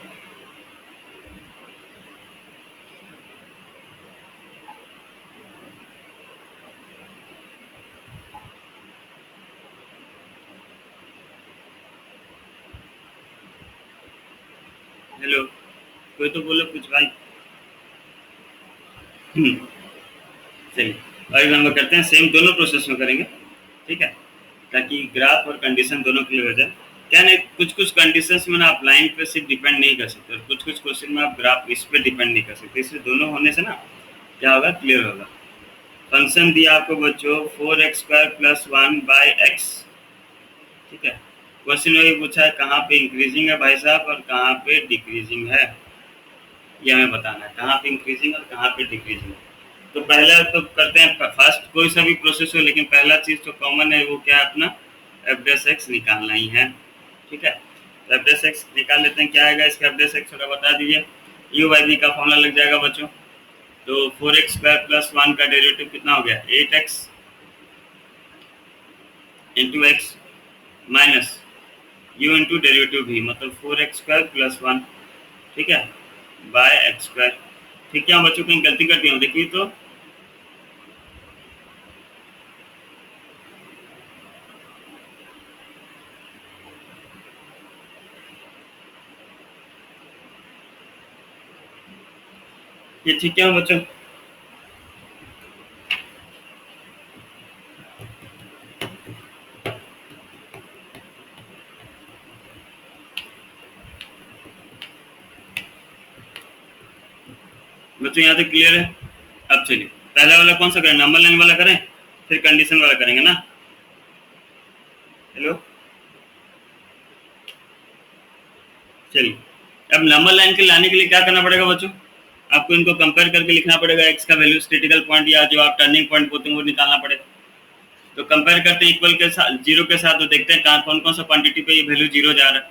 हेलो, कोई तो बोलो कुछ भाई। चलिए और एक नंबर करते हैं, सेम दोनों प्रोसेस में करेंगे, ठीक है, ताकि ग्राफ और कंडीशन दोनों क्लियर हो जाए। क्या नहीं, कुछ कुछ कंडीशंस में ना आप लाइन पे सिर्फ डिपेंड नहीं कर सकते, और कुछ कुछ क्वेश्चन में आप ग्राफ इस पे डिपेंड नहीं कर सकते, इसलिए दोनों होने से ना क्या होगा, क्लियर होगा। फंक्शन दिया आपको बच्चों 4x² + 1/x, ठीक है। क्वेश्चन वही पूछा है कहाँ पे इंक्रीजिंग है भाई साहब और कहाँ पे डिक्रीजिंग है, ये हमें बताना है, कहाँ पे इंक्रीजिंग और कहाँ पे डिक्रीजिंग। तो पहला तो करते हैं, फर्स्ट कोई सा भी प्रोसेस हो लेकिन पहला चीज़ तो कॉमन है, वो क्या है अपना f' निकालना ही है, ठीक है। तो f' निकाल लेते हैं, क्या आएगा इसका f' थोड़ा बता दीजिए। u/v का फॉर्मूला लग जाएगा बच्चों। तो 4x² + 1 का डेरिवेटिव कितना हो गया, 8x into x minus u into derivative भी, मतलब 4x² + 1, ठीक है, बाय x²। ठीक है बच्चों, कहीं गलती कर दिया हूँ देखिए तो। ये ठीक है बच्चों। बच्चों यहाँ तक क्लियर है। अब चलिए पहला वाला कौन सा करें, नंबर लाइन वाला करें फिर कंडीशन वाला करेंगे ना। हेलो, चलिए अब नंबर लाइन के लाने के लिए क्या करना पड़ेगा बच्चों, आपको इनको कंपेयर करके लिखना पड़ेगा, एक्स का वैल्यू क्रिटिकल पॉइंट या जो आप टर्निंग पॉइंट बोलते हैं वो निकालना पड़ेगा। तो कंपेयर करते हैं इक्वल के साथ, जीरो के साथ, तो देखते हैं कहाँ कौन कौन सा क्वांटिटी पे ये वैल्यू जीरो जा रहा है।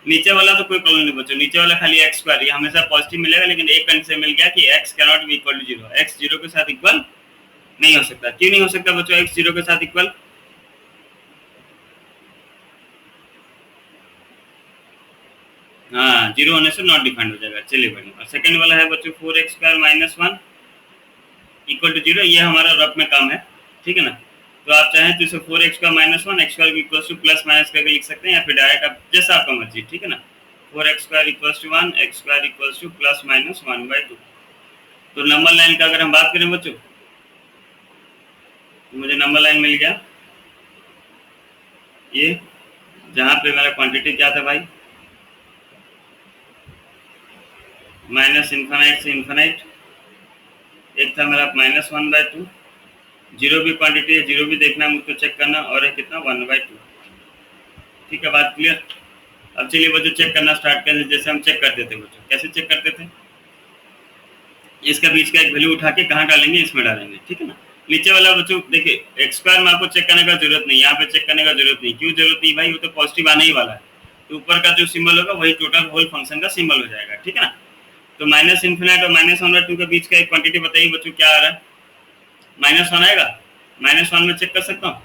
नीचे वाला तो कोई प्रॉब्लम नहीं बच्चों, नीचे वाला खाली x², ये हमेशा पॉजिटिव मिलेगा, लेकिन एक कंडीशन मिल गया कि x cannot be equal to zero, x zero के साथ इक्वल नहीं हो सकता। क्यों नहीं हो सकता बच्चों x जीरो के साथ इक्वल, हाँ जीरो होने से नॉट डिफाइंड हो जाएगा। चलिए बढ़िया। और सेकंड वाला है बच्चों 4x² - 1 इक्वल टू जीरो, ये हमारा रफ में काम है, ठीक है ना। तो आप चाहें तो इसे 4x² - 1 x² equal to plus minus करके लिख सकते हैं, या फिर डायरेक्ट आप जैसा आपका मर्जी, ठीक है ना। 4x² equal to 1 x² equal to plus minus 1/2। तो नंबर लाइन का अगर हम बात करें बच्चों, तो मुझे नंबर लाइन मिल गया ये, जहाँ पे मेरा क्वांटिटी क्या था भाई, माइनस इन्फानाइट से इन्फानाइट, एक था मेरा -1/2, जीरो भी क्वांटिटी है, जीरो भी देखना है मुझको चेक करना, और है कितना 1/2। ठीक है, बात क्लियर। अब चलिए बच्चों चेक करना स्टार्ट करें, जैसे हम चेक करते थे बच्चों, कैसे चेक करते थे, इसका बीच का एक वैल्यू उठा के कहाँ डालेंगे, इसमें डालेंगे, ठीक है ना। नीचे वाला बच्चों देखिए x² में आपको चेक करने का जरूरत नहीं, यहाँ पे चेक करने का जरूरत नहीं। क्यों जरूरत नहीं भाई, वो तो पॉजिटिव आने ही वाला है, तो ऊपर का जो सिंबल होगा वही टोटल होल फंक्शन का सिंबल हो जाएगा, ठीक है ना। तो माइनस इन्फिनाइट और -1/2 के बीच का एक क्वांटिटी बताइए बच्चों क्या आ रहा है, -1 आएगा। -1 में चेक कर सकता हूँ,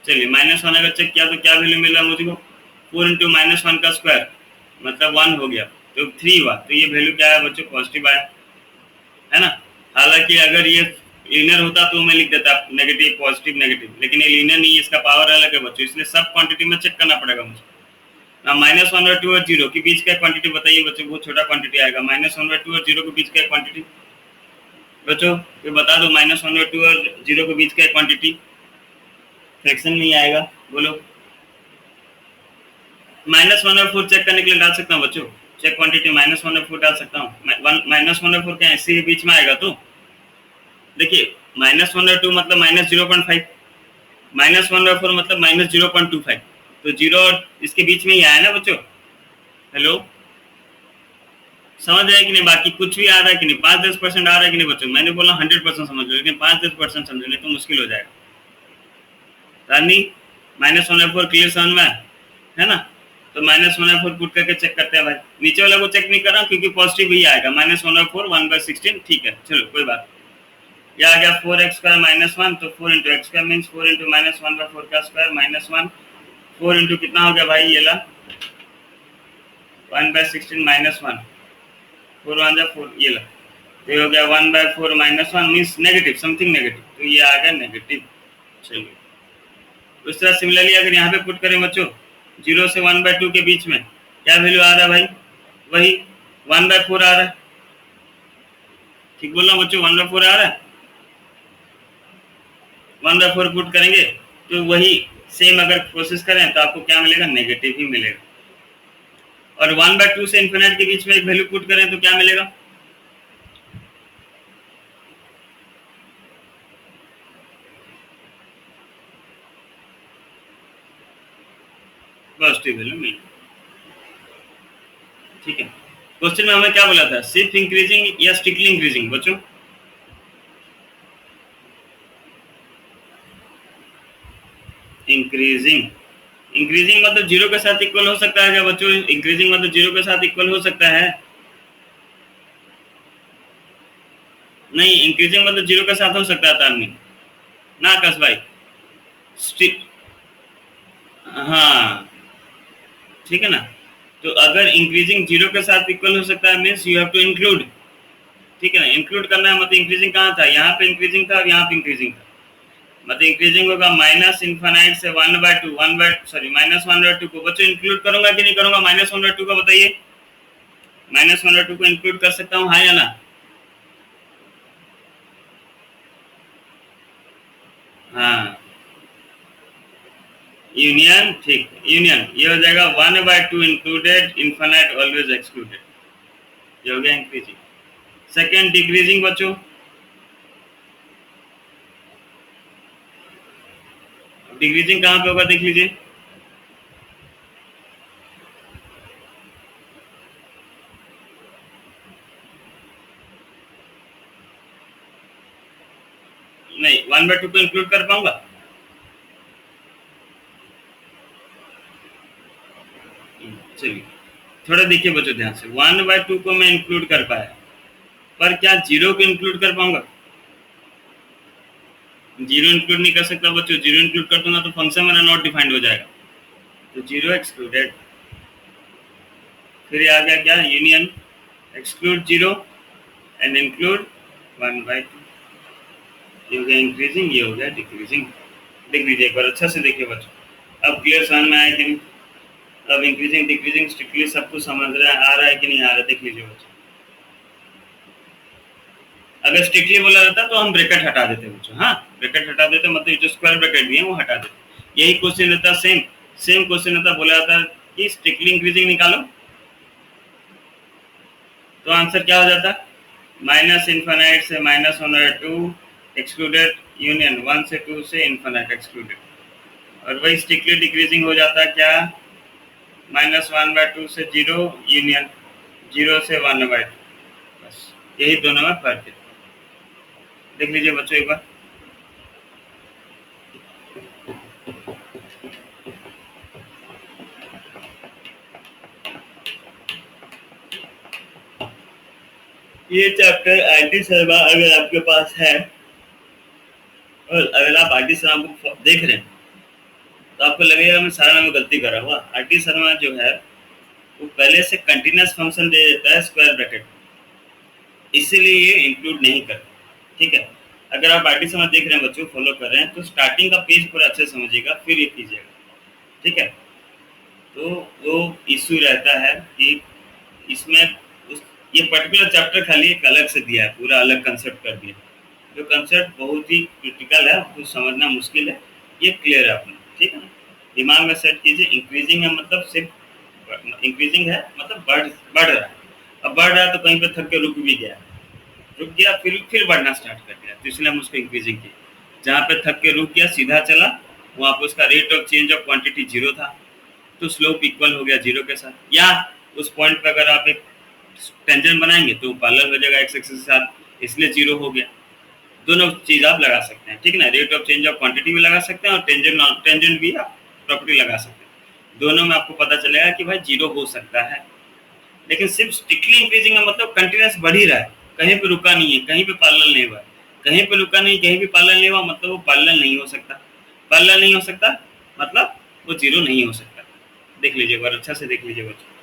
चलिए -1 अगर चेक किया तो क्या वैल्यू मिल रहा है मुझको, 4 × -1 का स्क्वायर मतलब 1 हो गया, तो 3 हुआ, तो ये वैल्यू क्या है बच्चों, पॉजिटिव आया, है ना। हालांकि अगर ये लीनियर होता तो मैं लिख देता नेगेटिव पॉजिटिव नेगेटिव, लेकिन ये लीनियर नहीं है, इसका पावर अलग है बच्चों, इसलिए सब क्वांटिटी में चेक करना पड़ेगा मुझे। ना -1/2 और 0 के बीच का क्वांटिटी बताइए बच्चों, बहुत छोटा क्वांटिटी आएगा, -1/2 और 0 के बीच का क्वांटिटी बच्चों ये बता दो, -1/2 और 0 के बीच का क्वांटिटी फ्रैक्शन नहीं आएगा, बोलो। -1/4 चेक करने के लिए डाल सकता हूँ बच्चों, चेक क्वांटिटी -1/4 डाल सकता हूँ, -1/4 क्या इसी के बीच में आएगा, तो देखिए -1/2 मतलब -0.5, -1/4 मतलब -0.25, तो 0 और इसके बीच में ही आया ना बच्चों। हेलो, समझ रहे हैं कि नहीं? बाकी कुछ भी आ रहा है कि नहीं, 5-10% आ रहा है कि नहीं बच्चों? मैंने बोला 100% समझ लो, लेकिन 5-10% समझो, नहीं तो मुश्किल हो जाएगा। रानी -1/4 क्लियर समझ में है ना? तो -1/4 पुट करके चेक करते हैं भाई। नीचे वाला को चेक नहीं कर रहा क्योंकि पॉजिटिव ही आएगा। -1/4 1/16, ठीक है, चलो कोई बात। ये आ गया 4x² -1, तो 4 into x square means 4 into -1/4 का स्क्वायर -1, 4 इंटू कितना हो गया भाई? ये ला 1/16 -1, 4 1 जा 4, ये ला, तो ये हो गया 1/4 -1 मीन्स नेगेटिव, समथिंग नेगेटिव, तो ये आ गया नेगेटिव। चलिए उस तरह सिमिलरली अगर यहाँ पे पुट करें बच्चों 0 से 1/2 के बीच में क्या वैल्यू आ रहा है भाई? वही 1/4 आ रहा है। ठीक बोल रहा हूँ बच्चों? 1/4 आ रहा है। 1/4 पुट करेंगे तो वही सेम अगर कोशिश करें तो आपको क्या मिलेगा? नेगेटिव ही मिलेगा। और 1/2 से इन्फिनिट के बीच में एक वैल्यू पुट करें तो क्या मिलेगा? पॉजिटिव वैल्यू मिलेगी। ठीक है, क्वेश्चन में हमें क्या बोला था? सिर्फ इंक्रीजिंग या स्ट्रिक्टली इंक्रीजिंग बच्चों? इंक्रीजिंग। इंक्रीजिंग मतलब जीरो के साथ इक्वल हो सकता है क्या बच्चों? इंक्रीजिंग मतलब जीरो के साथ इक्वल हो सकता है? नहीं, इंक्रीजिंग मतलब जीरो के साथ हो सकता है तारनी ना आकाश भाई? स्ट्रिक्ट, हाँ ठीक है ना। तो अगर इंक्रीजिंग जीरो के साथ इक्वल हो सकता है means you have to include. ठीक है ना, इंक्लूड करना है। मतलब इंक्रीजिंग कहाँ था? यहाँ पे इंक्रीजिंग था और यहाँ पे इंक्रीजिंग था। मतलब इंक्रीजिंग होगा -इनफाइनाइट से 1/2, 1/2 को बच्चों इंक्लूड करूंगा कि नहीं करूंगा? -1/2 का बताइए। -1/2 को इंक्लूड कर सकता हूँ, हाँ या ना? हाँ, यूनियन, ठीक, यूनियन ये हो जाएगा 1/2 इंक्लूडेड, इनफाइनाइट ऑलवेज एक्सक्लूडेड। ये हो गया इंक्रीजिंग। सेकेंड डिक्रीजिंग बच्चों, डिक्रीजिंग कहाँ पे होगा देख लीजिए। नहीं, 1/2 को इंक्लूड कर पाऊंगा? चलिए थोड़ा देखिए बच्चों ध्यान से। 1/2 को मैं इंक्लूड कर पाया, पर क्या जीरो को इंक्लूड कर पाऊंगा? जीरो इंक्लूड नहीं कर सकता बच्चों। जीरो इंक्लूड कर दूंगा तो फंक्शन मेरा नॉट डिफाइंड हो जाएगा, तो जीरो एक्सक्लूडेड। फिर आ गया क्या? Union, exclude zero and include 1/2। ये हो गया इंक्रीजिंग, ये हो गया डिक्रीजिंग। देख लीजिए एक बार अच्छा से देखिए बच्चों, अब क्लियर समझ में आया कि नहीं? अब इंक्रीजिंग डिक्रीजिंग स्ट्रिक्टली सब कुछ समझ रहा है, आ रहा है कि नहीं आ रहा है? देख लीजिए बच्चों, अगर स्ट्रिक्टली बोला रहता तो हम ब्रैकेट हटा देते बच्चों। हाँ, ब्रैकेट हटा देते, मतलब जो स्क्वायर ब्रैकेट दिए वो हटा देते। यही क्वेश्चन रहता, सेम सेम क्वेश्चन रहता, बोला जाता कि स्ट्रिक्टली इंक्रीजिंग निकालो, तो आंसर क्या हो जाता? -इनफाइनाइट से -1/2 एक्सक्लूडेड, यूनियन 1 से 2 से इनफाइनाइट एक्सक्लूडेड। और वही स्ट्रिक्टली डिक्रीजिंग हो जाता क्या? -1/2 से जीरो, यूनियन 0 से 1/2। बस यही दोनों में फर्क है। देख लीजिए बच्चों एक बार, ये चैप्टर आईटी शर्मा अगर आपके पास है, और अगर आप आईटी शर्मा को देख रहे हैं तो आपको लगेगा मैं सारा में गलती कर रहा हूँ। आईटी शर्मा जो है वो पहले से कंटिन्यूस फंक्शन दे देता है स्क्वायर ब्रैकेट, इसीलिए ये इंक्लूड नहीं करता। ठीक है, अगर आप आईटी शर्मा देख रहे हैं बच्चों, फॉलो कर रहे हैं, तो स्टार्टिंग का पेज पूरा अच्छे से समझिएगा, फिर ये कीजिएगा। ठीक है, तो वो इशू रहता है कि इसमें ये पर्टिकुलर चैप्टर खाली एक अलग से दिया है, पूरा अलग कंसेप्ट कर दिया, जो कंसेप्ट बहुत ही क्रिटिकल है, कुछ समझना मुश्किल है। ये क्लियर है अपना, ठीक है ना? दिमाग में सेट कीजिए, इंक्रीजिंग है मतलब सिर्फ इंक्रीजिंग है, मतलब बढ़ रहा है। अब बढ़ रहा है तो कहीं पे थक के रुक भी गया, रुक गया फिर बढ़ना स्टार्ट कर दिया, तो इसलिए हम उसको इंक्रीजिंग किए। जहाँ पे थक के रुक गया सीधा चला, वहाँ पे उसका rate of change of quantity zero था, तो स्लोप इक्वल हो गया जीरो के साथ। या उस पॉइंट पे अगर आप एक टेंजेंट बनाएंगे तो पैरेलल हो जाएगा एक्स एक्सिस के साथ, इसलिए 0 हो गया। दोनों चीज आप लगा सकते हैं, ठीक है ना। Rate of change of quantity भी लगा सकते हैं और टेंजेंट भी आप प्रॉपर्टी लगा सकते हैं। दोनों में आपको पता चलेगा कि भाई 0 हो सकता है। लेकिन सिर्फ स्ट्रिक्टली इंक्रीजिंग का मतलब कंटिन्यूस बढ़ ही रहा है, कहीं पे रुका नहीं है, कहीं पे पैरेलल नहीं हुआ है। कहीं पे रुका नहीं, कहीं भी पैरेलल नहीं हुआ, मतलब वो पैरेलल नहीं हो सकता। पैरेलल नहीं हो सकता मतलब वो 0 नहीं हो सकता। देख लीजिए एक बार, अच्छा से देख लीजिए बच्चों।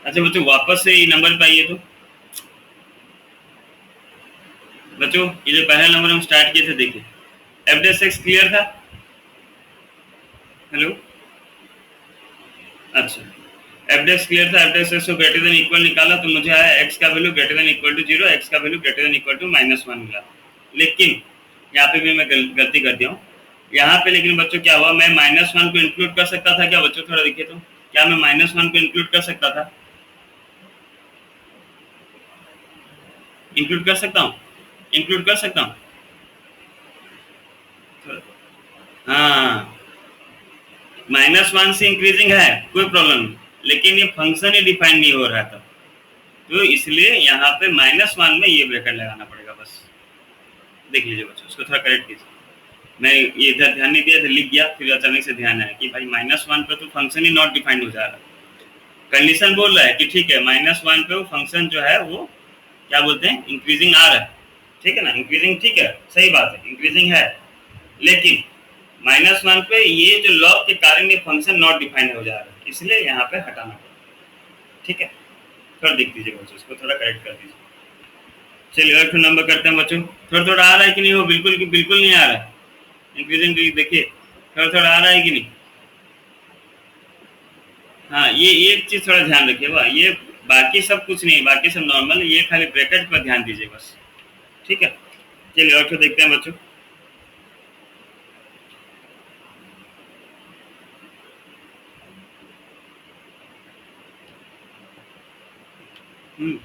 अच्छा बच्चों, वापस से ये नंबर पे आइए तो। बच्चों ये जो पहला नंबर हम स्टार्ट किए थे, देखिए एफ डैश एक्स क्लियर था। हेलो, अच्छा एफ डैश क्लियर था। एफ डैश एक्स को ग्रेटर देन इक्वल निकाला तो मुझे आया एक्स का value greater than equal to 0, x का value greater than equal to -1 मिला। लेकिन यहाँ पे भी मैं गलती कर दिया हूँ यहाँ पे। लेकिन बच्चों क्या हुआ, मैं -1 को इंक्लूड कर सकता था क्या बच्चों, थोड़ा देखिए तो। क्या मैं -1 को इंक्लूड कर सकता था? इंक्लूड कर सकता हूँ, इंक्लूड कर सकता हूँ। हाँ, -1 से इंक्रीजिंग है, कोई प्रॉब्लम नहीं, लेकिन ये फंक्शन ही डिफाइन नहीं हो रहा था, तो इसलिए यहाँ पे -1 में ये ब्रैकेट लगाना पड़ेगा बस। देख लीजिए बच्चों, उसको थोड़ा करेक्ट कीजिए। मैं ये इधर ध्यान नहीं दिया था, लिख गया, फिर अचानक से ध्यान आया कि भाई -1 पे तो फंक्शन ही नॉट डिफाइंड हो जा रहा है। कंडीशन बोल रहा है कि ठीक है -1 पे वो फंक्शन जो है वो क्या बोलते हैं, इंक्रीजिंग आ रहा है, ठीक है ना, इंक्रीजिंग, ठीक है, सही बात है, इंक्रीजिंग है। लेकिन -1 पे ये जो लॉग के कारण ये फंक्शन नॉट डिफाइंड हो जा रहा है, इसलिए यहाँ पे हटाना पड़ेगा, ठीक है। थोड़ा देख लीजिए बच्चों, इसको थोड़ा करेक्ट कर दीजिए। चलिए एक नंबर करते हैं बच्चों। थोड़ा थोड़ा आ रहा है कि नहीं, वो बिल्कुल बिल्कुल नहीं आ रहा है इंक्रीजिंग, देखिए थोड़ा थोड़ा आ रहा है कि नहीं। हाँ, ये एक चीज थोड़ा ध्यान रखिए, वाह ये बाकी सब कुछ नहीं, बाकी सब नॉर्मल, ये खाली ब्रैकेट पर ध्यान दीजिए बस, ठीक है। चलिए और देखते हैं बच्चों। हम्म,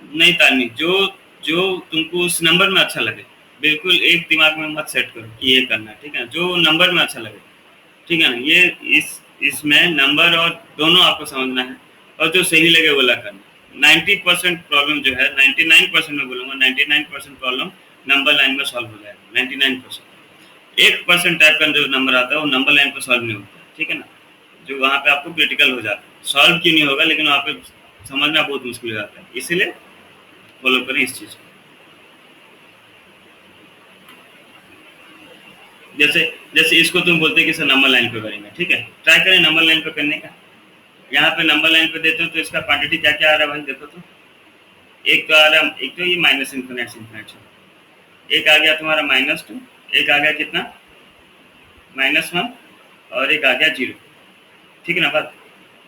नहीं तानी, जो जो तुमको उस नंबर में अच्छा लगे, बिल्कुल एक दिमाग में मत सेट करो कि ये करना है, ठीक है, जो नंबर में अच्छा लगे, ठीक है ना। ये इसमें नंबर और दोनों आपको समझना है, और जो सही लगे वो करना। 90% प्रॉब्लम जो है, 99% में बोलूँगा, 99% प्रॉब्लम नंबर लाइन में सॉल्व हो जाएगा। 99%, 1% टाइप का जो नंबर आता है वो नंबर लाइन पर सॉल्व नहीं होता, ठीक है ना। जो वहाँ पे आपको क्रिटिकल हो जाता है, सॉल्व क्यों नहीं होगा, लेकिन वहाँ पे समझना बहुत मुश्किल हो जाता है, इसीलिए फॉलो करें इस चीज़ को। जैसे जैसे इसको तुम बोलते कि सर नंबर लाइन पे करेंगे, ठीक है, ट्राई करें नंबर लाइन पे करने का। यहाँ पे नंबर लाइन पे देते हो तो इसका क्वांटिटी क्या क्या आ रहा है भाई, देखो तो। एक तो आ रहा, एक तो ये माइनस इन्फिनिट से इन्फिनिट, एक आ गया तुम्हारा -2, एक आ गया कितना, -1, और एक आ गया 0, ठीक है ना बात।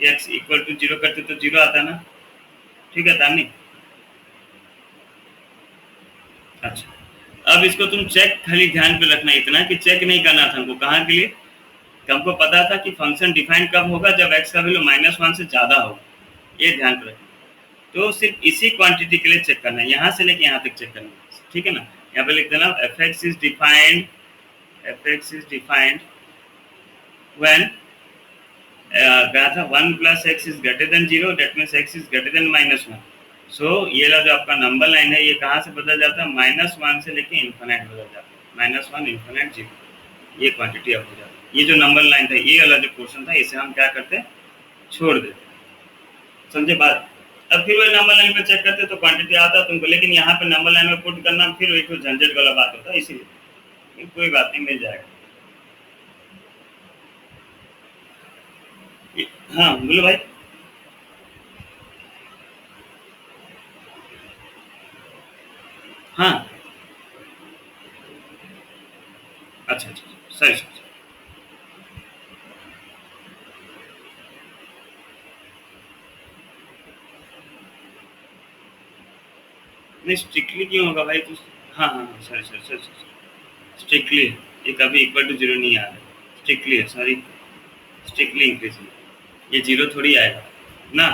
एक्स इक्वल टू 0 करते तो 0 आता ना, ठीक है तानी। अच्छा, अब इसको तुम चेक, खाली ध्यान पे रखना इतना कि चेक नहीं करना था हमको, कहाँ के लिए, कि हमको पता था कि फंक्शन डिफाइन कब होगा, जब एक्स का वैल्यू -1 से ज़्यादा होगा, ये ध्यान पे रखना। तो सिर्फ इसी क्वांटिटी के लिए चेक करना है, यहाँ से लेके यहाँ तक चेक करना है, ठीक है ना। यहाँ पे लिख देना F x is defined, F x is defined when क्या था, 1 + x is greater then 0, that means x is greater then -1। सो ये ला जो आपका नंबर लाइन है, ये कहाँ से बदल जाता है, -1 से लेके इन्फिनिट बदल जाता है, -1 इन्फिनिट 0, ये क्वांटिटी अब हो जाती है। ये जो नंबर लाइन था, ये वाला जो पोर्शन था, इसे हम क्या करते हैं, छोड़ देते, समझे बात। अब फिर वही नंबर लाइन पे चेक करते तो क्वांटिटी आता तुमको, लेकिन यहाँ पे नंबर लाइन में पुट करना फिर एक झंझट वाला बात होता है, इसीलिए कोई बात नहीं, मिल जाएगा। हाँ बोलो भाई। हाँ, अच्छा अच्छा, सही सही। नहीं स्ट्रिक्टली क्यों होगा भाई तो। हाँ हाँ हाँ सॉरी सॉरी सॉरी स्ट्रिक्टली ये कभी इक्वल टू जीरो नहीं आ रहा स्ट्रिक्टली है सॉरी स्ट्रिक्टली इंक्रीजिंग ये जीरो थोड़ी आएगा ना।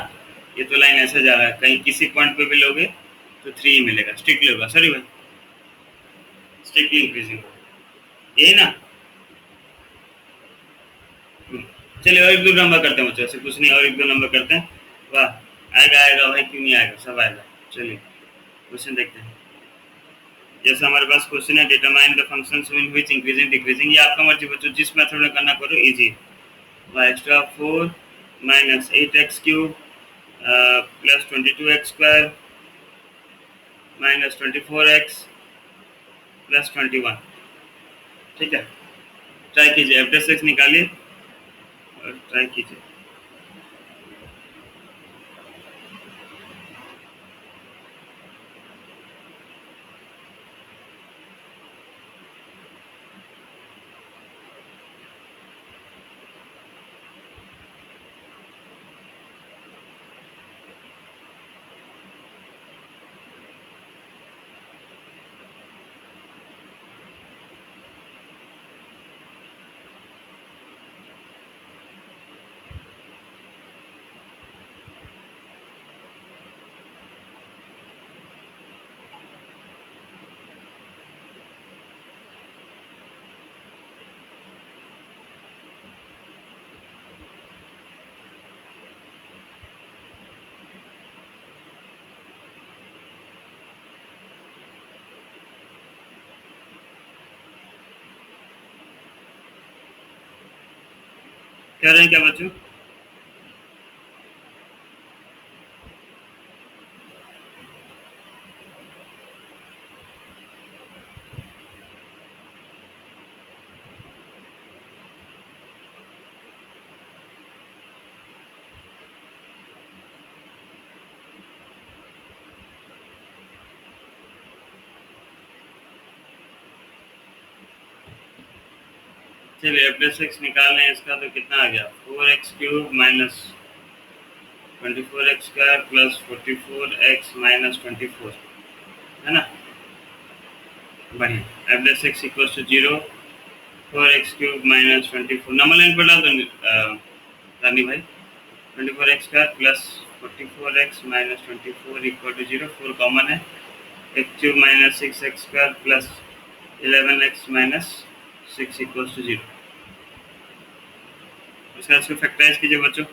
ये तो लाइन ऐसा जा रहा है कहीं किसी पॉइंट पे भी लोगे तो 3 ही मिलेगा स्ट्रिक्टली होगा सॉरी भाई स्ट्रिक्टली इंक्रीजिंग यही ना। चलिए और एक दो नंबर करते हैं बच्चों ऐसे कुछ नहीं और एक दो नंबर करते हैं। वाह आएगा आएगा भाई क्यों नहीं आएगा सब आएगा। चलिए क्वेश्चन देखते हैं। जैसे हमारे पास क्वेश्चन है determine the functions in which increasing decreasing ये आपका मर्जी बच्चों जिस मेथड में करना करो easy. Y extra 4 minus 8x cube plus 22x square minus 24x plus 21 ठीक है। ट्राई कीजिए एफ डेस एक्स निकालिए और ट्राई कीजिए। कह रहे हैं क्या बच्चों। चलिए एफ डेस एक्स निकाल लें इसका तो कितना आ गया 4x cube minus 24x square plus 44x minus 24 है ना। बढ़िया f dash x equals to 0 4x cube minus 24 number line पर डाल दो रानी भाई 24x square plus 44x minus 24 equal to 0 4 common है x cube minus 6x square plus 11x minus 6 equals to 0। इसको फैक्टराइज कीजिए बच्चों।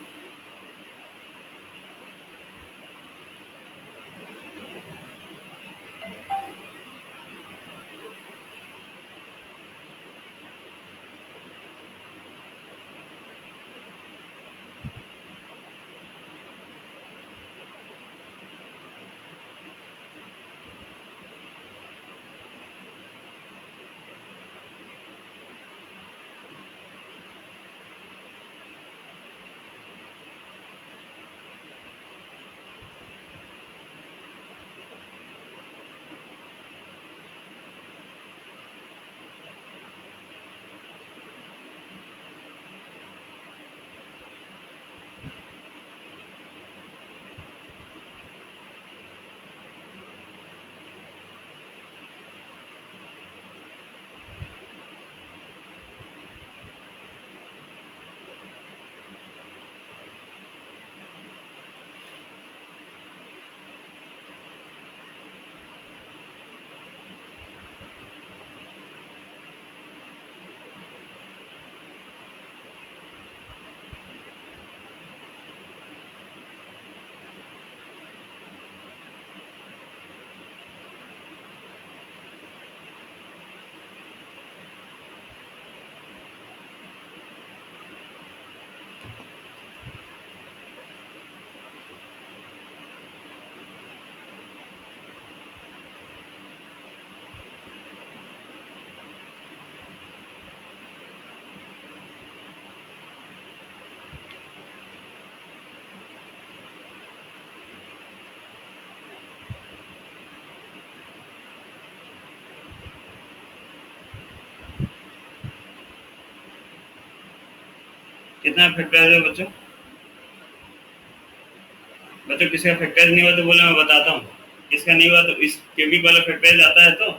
कितना फैक्टराइज है बच्चों किसी का फैक्टराइज नहीं हुआ तो बोले मैं बताता हूँ। इसका नहीं हुआ तो इस क्यूबिक वाला फैक्टराइज आता है तो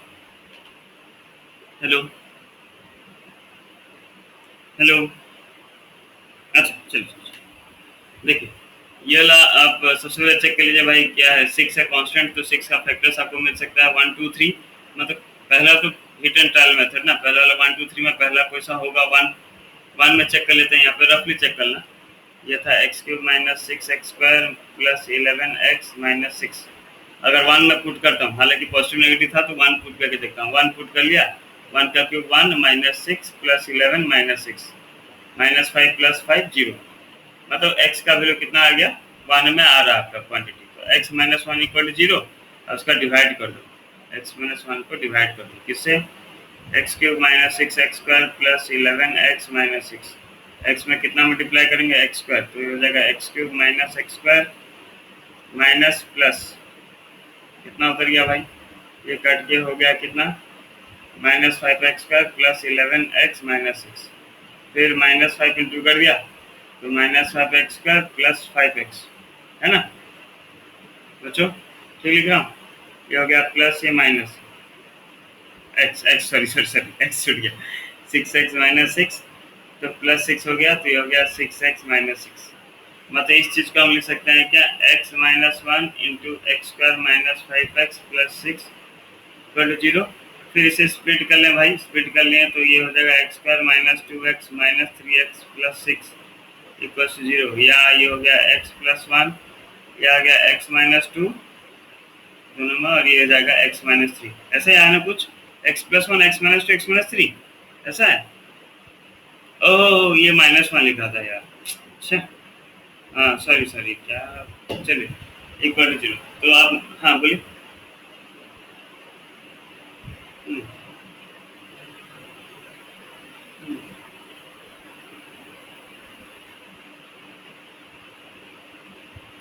हेलो हेलो अच्छा चलिए देखिए ये वाला आप सबसे पहले चेक कर लीजिए भाई क्या है 6 है कांस्टेंट तो 6 का फैक्टर्स आपको मिल सकता है 1 2 3 मतलब पहला तो हिट एंड ट्रायल मेथड ना पहला वाला 1 2 3 में पहला कोई सा होगा 1 1 में चेक कर लेते हैं यहाँ पे रफली चेक करना ये था x cube minus 6x² plus 11x-6 अगर 1 में पुट करता हूँ हालांकि पॉजिटिव नेगेटिव था तो 1 पुट करके देखता हूँ 1 पुट कर लिया 1 का क्यूब 1 -6 प्लस 11-6 -5 प्लस 5 0 मतलब x का वैल्यू कितना आ गया 1 में आ रहा है आपका क्वांटिटी तो x - 1 इक्वल टू 0 और उसका डिवाइड कर दो x - 1 को डिवाइड कर दो किससे x cube minus 6x² plus 11x-6 x में कितना मल्टीप्लाई करेंगे x² तो ये हो जाएगा x cube minus x² minus plus कितना उतर गया भाई ये कट के हो गया कितना -5x² प्लस 11x-6 फिर -5 इंटू कर दिया तो -5x² प्लस 5x है ना बच्चों ठीक लिख रहा हूँ ये हो गया प्लस ये माइनस एक्स सॉरी एक्स छूट गया 6x-6 तो प्लस 6 हो गया तो ये हो गया 6x-6 मतलब इस चीज को हम लिख सकते हैं क्या x-1 into x² minus 5x plus 6 equal to 0 फिर इसे स्प्लिट कर लें भाई स्प्लिट कर लें तो ये हो जाएगा x² minus 2x minus 3x plus 6 equal to 0 या ये हो गया x प्लस 1 ये आ गया x माइनस 2 दोनों में और ये हो जाएगा x माइनस 3 ऐसा ही आया ना कुछ x plus 1 x minus 2 x minus 3 ऐसा है ओह ये -1 लिखा था यार अच्छा हाँ सॉरी क्या चलिए इक्वल टू 0 तो आप हाँ बोलिए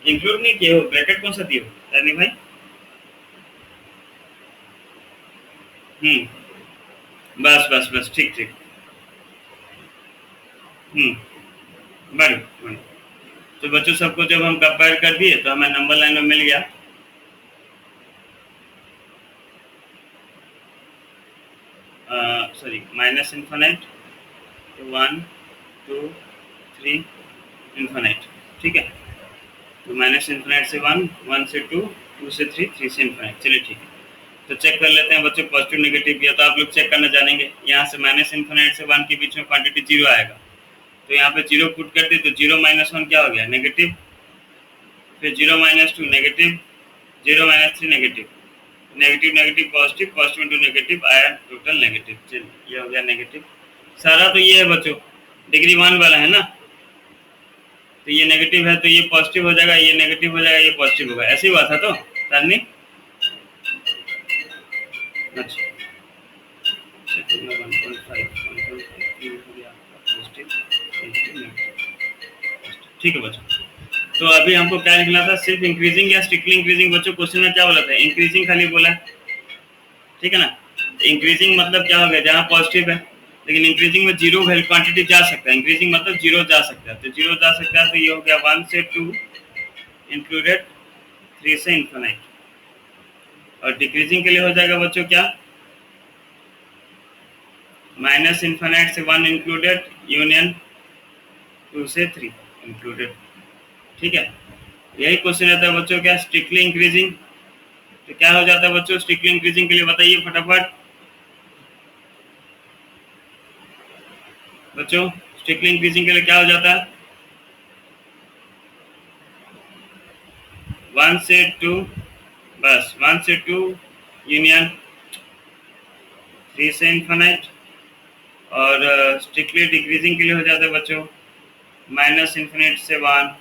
इंक्लूड नहीं किए हो ब्रैकेट कौन सा दिए हो यानी भाई बस बस बस ठीक ठीक बढ़िया तो बच्चों सबको जब हम कंपेयर कर दिए तो हमें नंबर लाइन में मिल गया सॉरी माइनस इन्फिनिट 1 2 3 इन्फिनिट ठीक है तो माइनस इन्फिनिट से 1 1 से 2 2 से 3 3 से इन्फिनिट चलिए ठीक है तो चेक कर लेते हैं बच्चों पॉजिटिव नेगेटिव किया तो आप लोग चेक करना जानेंगे यहाँ से माइनस इन्फिनिट से 1 के बीच में क्वांटिटी 0 आएगा तो यहाँ पे 0 पुट करते तो 0 - 1 क्या हो गया नेगेटिव फिर 0 - 2 negative 0 - 3 negative negative negative positive positive into negative आया टोटल नेगेटिव चलिए ये हो गया नेगेटिव सारा तो ये है बच्चों डिग्री 1 वाला है ना तो ये नेगेटिव है तो ये पॉजिटिव हो जाएगा ये नेगेटिव हो जाएगा ये पॉजिटिव होगा ऐसे ही हुआ था तो करनी अच्छा ठीक है बच्चों तो अभी हमको क्या लिखना था सिर्फ इंक्रीजिंग या स्ट्रिक्टली इंक्रीजिंग बच्चों क्वेश्चन में क्या बोला था इंक्रीजिंग खाली बोला ठीक है ना इंक्रीजिंग मतलब क्या हो गया जहाँ पॉजिटिव है लेकिन इंक्रीजिंग में जीरो वैल्यू क्वांटिटी जा सकता है इंक्रीजिंग मतलब जीरो जा सकता है तो जीरो जा सकता है तो ये हो गया 1 से 2 इंक्लूडेड 3 से इन्फिनिट और डिक्रीजिंग के लिए हो जाएगा बच्चों क्या माइनस इन्फिनिट से 1 इंक्लूडेड यूनियन 2 से 3 इंक्लूडेड ठीक है यही क्वेश्चन रहता है बच्चों क्या स्ट्रिक्टली इंक्रीजिंग तो क्या हो जाता है बच्चों स्ट्रिक्टली इंक्रीजिंग के लिए बताइए फटाफट बच्चों स्ट्रिक्टली इंक्रीजिंग के लिए क्या हो जाता है 1 से 2 बस 1 से 2 यूनियन 3 से इन्फिनिट और स्ट्रिक्टली डिक्रीजिंग के लिए हो जाता है बच्चों माइनस इन्फिनिट से 1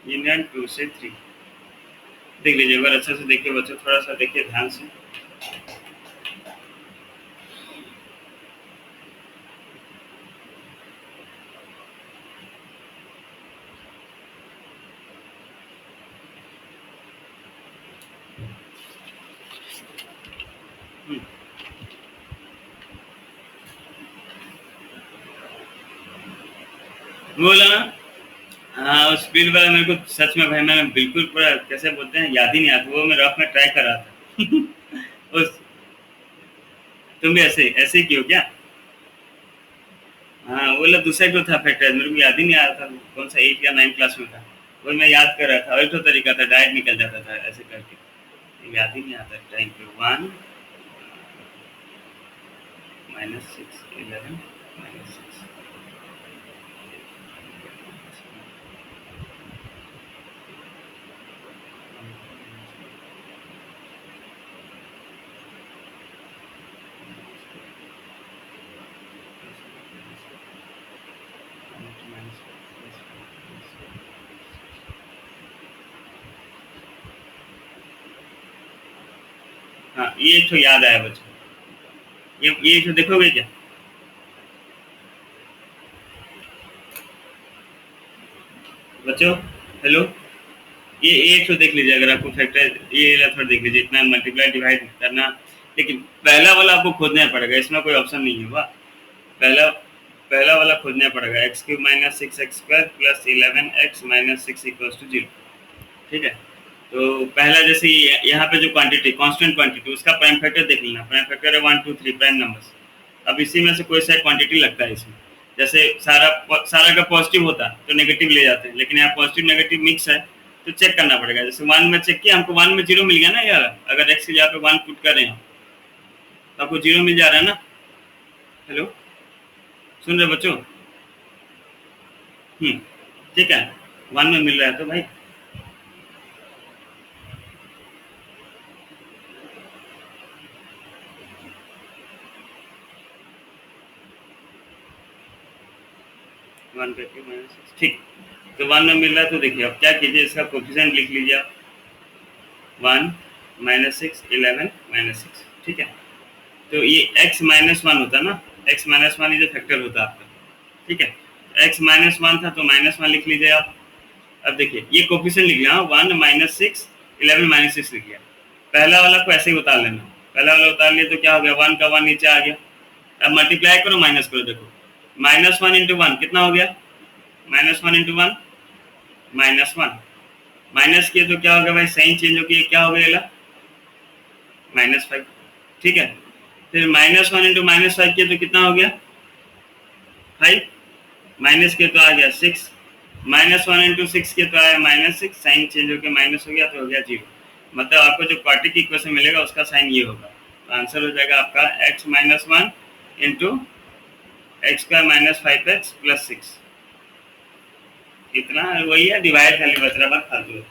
यूनियन 2 से 3 देख लीजिए अगर अच्छे से देखिए बच्चों थोड़ा सा देखिए ध्यान से बोला ना हाँ, उस स्पीड वाला मेरे को सच में भाई मैंने बिल्कुल पूरा कैसे बोलते हैं याद ही नहीं आता, वो मैं रफ में ट्राई कर रहा था। उस तुम भी ऐसे ऐसे ही कियो क्या? हाँ, वो वाला दूसरा जो था फैक्टर मेरे को याद ही नहीं आ रहा था, कौन सा 8 या 9 क्लास में था। वो मैं याद कर रहा था, और एक तो तरीका था डायरेक्ट निकल जाता था ऐसे करके, याद ही नहीं आता टाइम पे 1 -6 11 -6। हाँ, ये एक तो याद आया बच्चों, ये तो देखोगे क्या? बच्चों, हेलो, ये एक तो देख लीजिए, अगर आपको फैक्टर ये वाला थोड़ा देख लीजिए, इतना मल्टीप्लाई डिवाइड करना, लेकिन पहला वाला आपको खोजना पड़ेगा, इसमें कोई ऑप्शन नहीं है। वाह, पहला पहला वाला खोजना पड़ेगा, x cube minus six x square plus 11x minus six equals to 0। ठीक है, तो पहला जैसे यहाँ पे जो क्वांटिटी कांस्टेंट क्वांटिटी उसका प्राइम फैक्टर देख लेना, प्राइम फैक्टर है 1 2 3 प्राइम नंबर्स। अब इसी में से कोई सा क्वांटिटी लगता है इसमें, जैसे सारा सारा का पॉजिटिव होता तो नेगेटिव ले जाते हैं, लेकिन यहाँ पॉजिटिव नेगेटिव मिक्स है, तो चेक करना पड़ेगा। जैसे 1 में चेक किया, हमको 1 में 0 मिल गया ना यार, अगर एक्स की जगह पे 1 पुट कर रहे हो तो आपको 0 मिल जा रहा है ना। हेलो, सुन रहे बच्चों? ठीक है, 1 में मिल रहा है तो भाई 1 करके -6, ठीक। तो 1 में मिल रहा है तो देखिए अब क्या कीजिए, इसका कोफिशिएंट लिख लीजिए आप, 1 -6 11 -6। ठीक है, तो ये x -1 होता ना, x -1 ये फैक्टर होता आपका। ठीक है, x -1 था तो -1 लिख लीजिए आप। अब देखिए ये कोफिशिएंट लिख लिया, 1 -6 11 -6 लिख लिया। पहला वाला को ऐसे ही उतार लेना, पहला वाला उतार लिया तो क्या हो गया, 1 का 1 नीचे आ गया। अब मल्टीप्लाई करो, माइनस करो, देखो -1 इंटू 1 कितना हो गया, -1 इंटू 1 -1, माइनस किए तो क्या हो गया भाई, साइन चेंज हो गया, क्या हो गया -5। ठीक है, फिर -1 इंटू -5 किए तो कितना हो गया 5, माइनस किए तो आ गया 6, -1 इंटू 6 किए तो आया -6, साइन चेंज होकर माइनस हो गया तो हो गया 0। मतलब आपको जो क्वाड्रेटिक इक्वेशन मिलेगा उसका साइन ये होगा, तो आंसर हो जाएगा आपका x -1 into x square -5x plus 6। इतना वही है, डिवाइड खाली बच रहा बात फालतू है।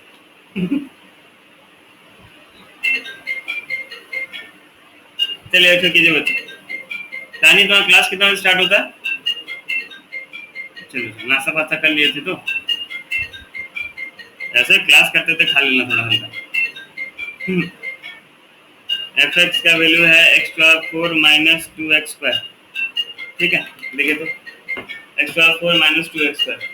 चलिए अच्छा कीजिए बच्चे, कहानी तुम्हारा क्लास कितना बजे स्टार्ट होता है? चलो नाश्ता वास्ता कर लिए थे तो ऐसे क्लास करते थे, खा लेना थोड़ा हल्का। एफ एक्स का वैल्यू है एक्स पावर 4 माइनस 2x²। ठीक है, देखिए तो एक्स पावर 4 माइनस 2x²।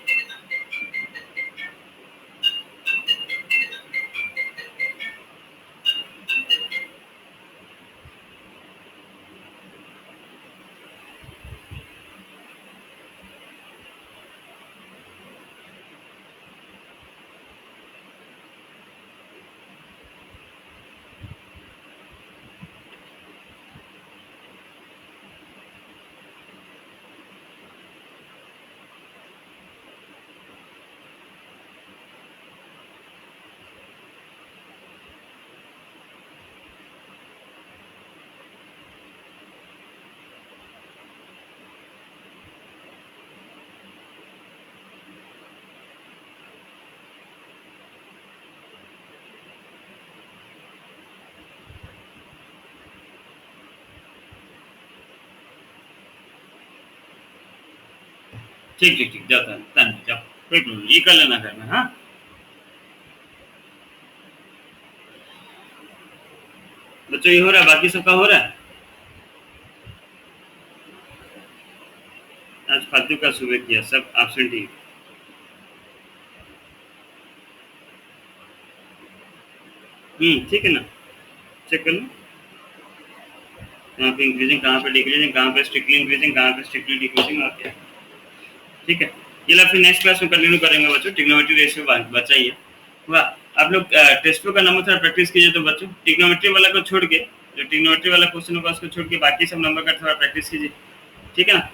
ठीक ठीक ठीक, जाता है जाओ, कोई प्रॉब्लम, ये कर लेना घर में। हाँ बच्चों, ये हो रहा है, बाकी सबका हो रहा है। आज फालतू का सुबह किया, सब एब्सेंट ही। ठीक है ना, चेक कर लो, कहाँ पे इंक्रीजिंग, कहाँ पे डिक्रीजिंग, कहाँ पे स्ट्रिक्टली इंक्रीजिंग, कहाँ पे स्ट्रिक्टली डिक्रीजिंग, और क्या। ठीक है। ये फिर नेक्स्ट क्लास में कंटिन्यू करेंगे बच्चों। ट्रिग्नोमेट्री रेशियो बचा ही है। वाह, आप लोग टेस्ट बुक का नंबर थोड़ा प्रैक्टिस कीजिए तो बच्चों। ट्रिग्नोमेट्री वाला को छोड़ के, जो ट्रिग्नोमेट्री वाला क्वेश्चन होगा उसको छोड़ के बाकी सब नंबर का थोड़ा प्रैक्टिस कीजिए, ठीक है ना।